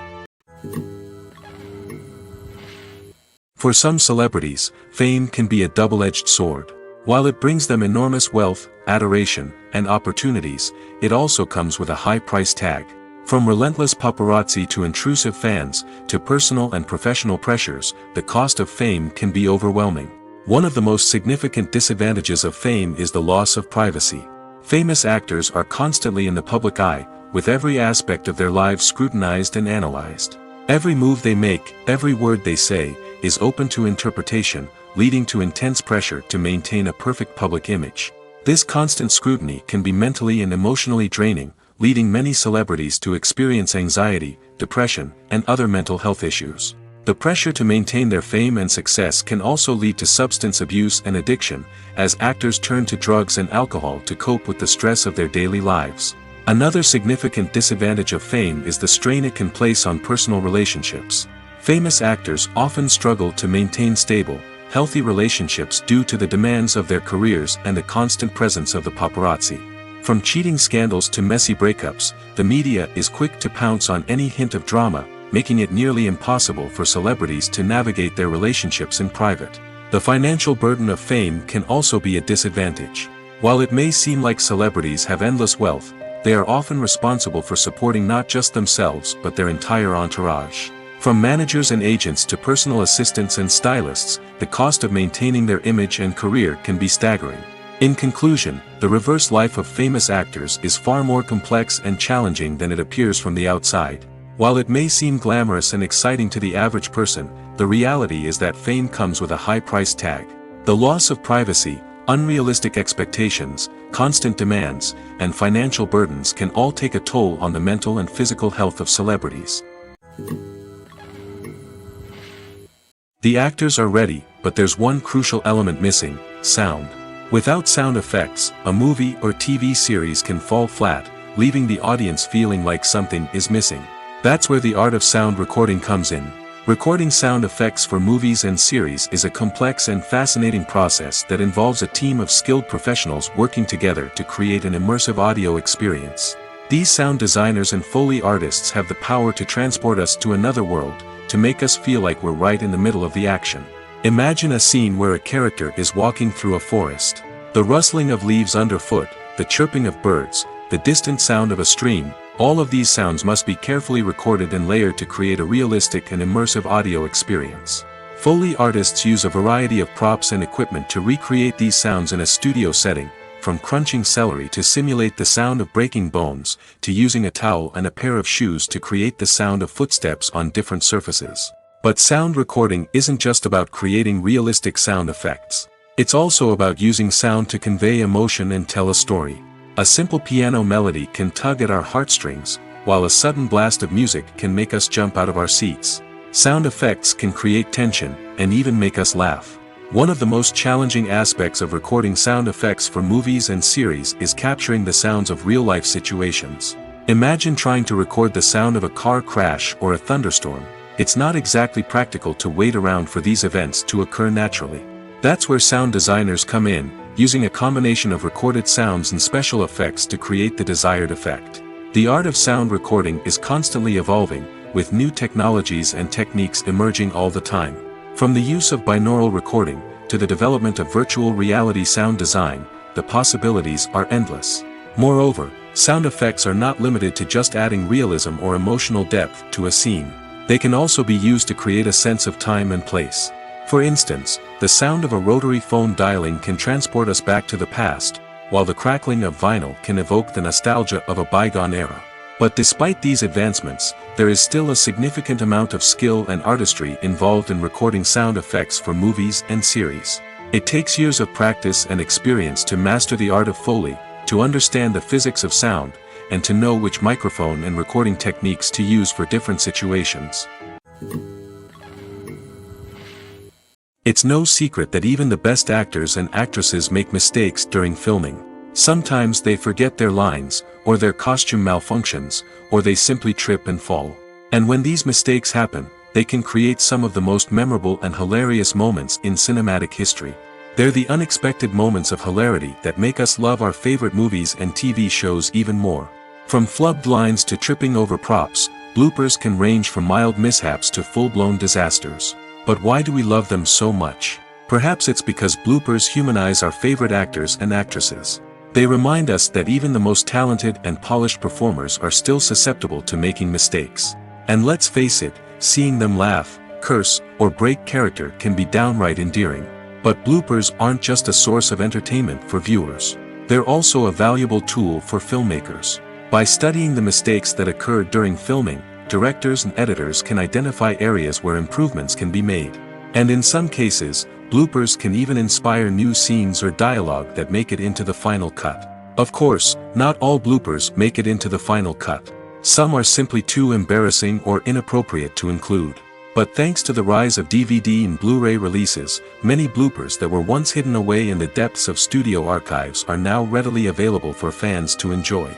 For some celebrities, fame can be a double-edged sword. While it brings them enormous wealth, adoration, and opportunities, it also comes with a high price tag. From relentless paparazzi to intrusive fans, to personal and professional pressures, the cost of fame can be overwhelming. One of the most significant disadvantages of fame is the loss of privacy. Famous actors are constantly in the public eye, with every aspect of their lives scrutinized and analyzed. Every move they make, every word they say, is open to interpretation, leading to intense pressure to maintain a perfect public image. This constant scrutiny can be mentally and emotionally draining, leading many celebrities to experience anxiety, depression, and other mental health issues. The pressure to maintain their fame and success can also lead to substance abuse and addiction, as actors turn to drugs and alcohol to cope with the stress of their daily lives. Another significant disadvantage of fame is the strain it can place on personal relationships. Famous actors often struggle to maintain stable, healthy relationships due to the demands of their careers and the constant presence of the paparazzi. From cheating scandals to messy breakups, the media is quick to pounce on any hint of drama, making it nearly impossible for celebrities to navigate their relationships in private. The financial burden of fame can also be a disadvantage. While it may seem like celebrities have endless wealth, they are often responsible for supporting not just themselves but their entire entourage. From managers and agents to personal assistants and stylists, the cost of maintaining their image and career can be staggering. In conclusion, the reverse life of famous actors is far more complex and challenging than it appears from the outside. While it may seem glamorous and exciting to the average person, the reality is that fame comes with a high price tag. The loss of privacy, unrealistic expectations, constant demands, and financial burdens can all take a toll on the mental and physical health of celebrities. The actors are ready, but there's one crucial element missing: sound. Without sound effects, a movie or TV series can fall flat, leaving the audience feeling like something is missing. That's where the art of sound recording comes in. Recording sound effects for movies and series is a complex and fascinating process that involves a team of skilled professionals working together to create an immersive audio experience. These sound designers and Foley artists have the power to transport us to another world, to make us feel like we're right in the middle of the action. Imagine a scene where a character is walking through a forest. The rustling of leaves underfoot, the chirping of birds, the distant sound of a stream, all of these sounds must be carefully recorded and layered to create a realistic and immersive audio experience. Foley artists use a variety of props and equipment to recreate these sounds in a studio setting, from crunching celery to simulate the sound of breaking bones, to using a towel and a pair of shoes to create the sound of footsteps on different surfaces. But sound recording isn't just about creating realistic sound effects. It's also about using sound to convey emotion and tell a story. A simple piano melody can tug at our heartstrings, while a sudden blast of music can make us jump out of our seats. Sound effects can create tension, and even make us laugh. One of the most challenging aspects of recording sound effects for movies and series is capturing the sounds of real-life situations. Imagine trying to record the sound of a car crash or a thunderstorm. It's not exactly practical to wait around for these events to occur naturally. That's where sound designers come in, using a combination of recorded sounds and special effects to create the desired effect. The art of sound recording is constantly evolving, with new technologies and techniques emerging all the time. From the use of binaural recording, to the development of virtual reality sound design, the possibilities are endless. Moreover, sound effects are not limited to just adding realism or emotional depth to a scene. They can also be used to create a sense of time and place. For instance, the sound of a rotary phone dialing can transport us back to the past, while the crackling of vinyl can evoke the nostalgia of a bygone era. But despite these advancements, there is still a significant amount of skill and artistry involved in recording sound effects for movies and series. It takes years of practice and experience to master the art of Foley, to understand the physics of sound, and to know which microphone and recording techniques to use for different situations. It's no secret that even the best actors and actresses make mistakes during filming. Sometimes they forget their lines, or their costume malfunctions, or they simply trip and fall. And when these mistakes happen, they can create some of the most memorable and hilarious moments in cinematic history. They're the unexpected moments of hilarity that make us love our favorite movies and TV shows even more. From flubbed lines to tripping over props, bloopers can range from mild mishaps to full-blown disasters. But why do we love them so much? Perhaps it's because bloopers humanize our favorite actors and actresses. They remind us that even the most talented and polished performers are still susceptible to making mistakes. And let's face it, seeing them laugh, curse, or break character can be downright endearing. But bloopers aren't just a source of entertainment for viewers. They're also a valuable tool for filmmakers. By studying the mistakes that occur during filming, directors and editors can identify areas where improvements can be made. And in some cases, bloopers can even inspire new scenes or dialogue that make it into the final cut. Of course, not all bloopers make it into the final cut. Some are simply too embarrassing or inappropriate to include. But thanks to the rise of DVD and Blu-ray releases, many bloopers that were once hidden away in the depths of studio archives are now readily available for fans to enjoy.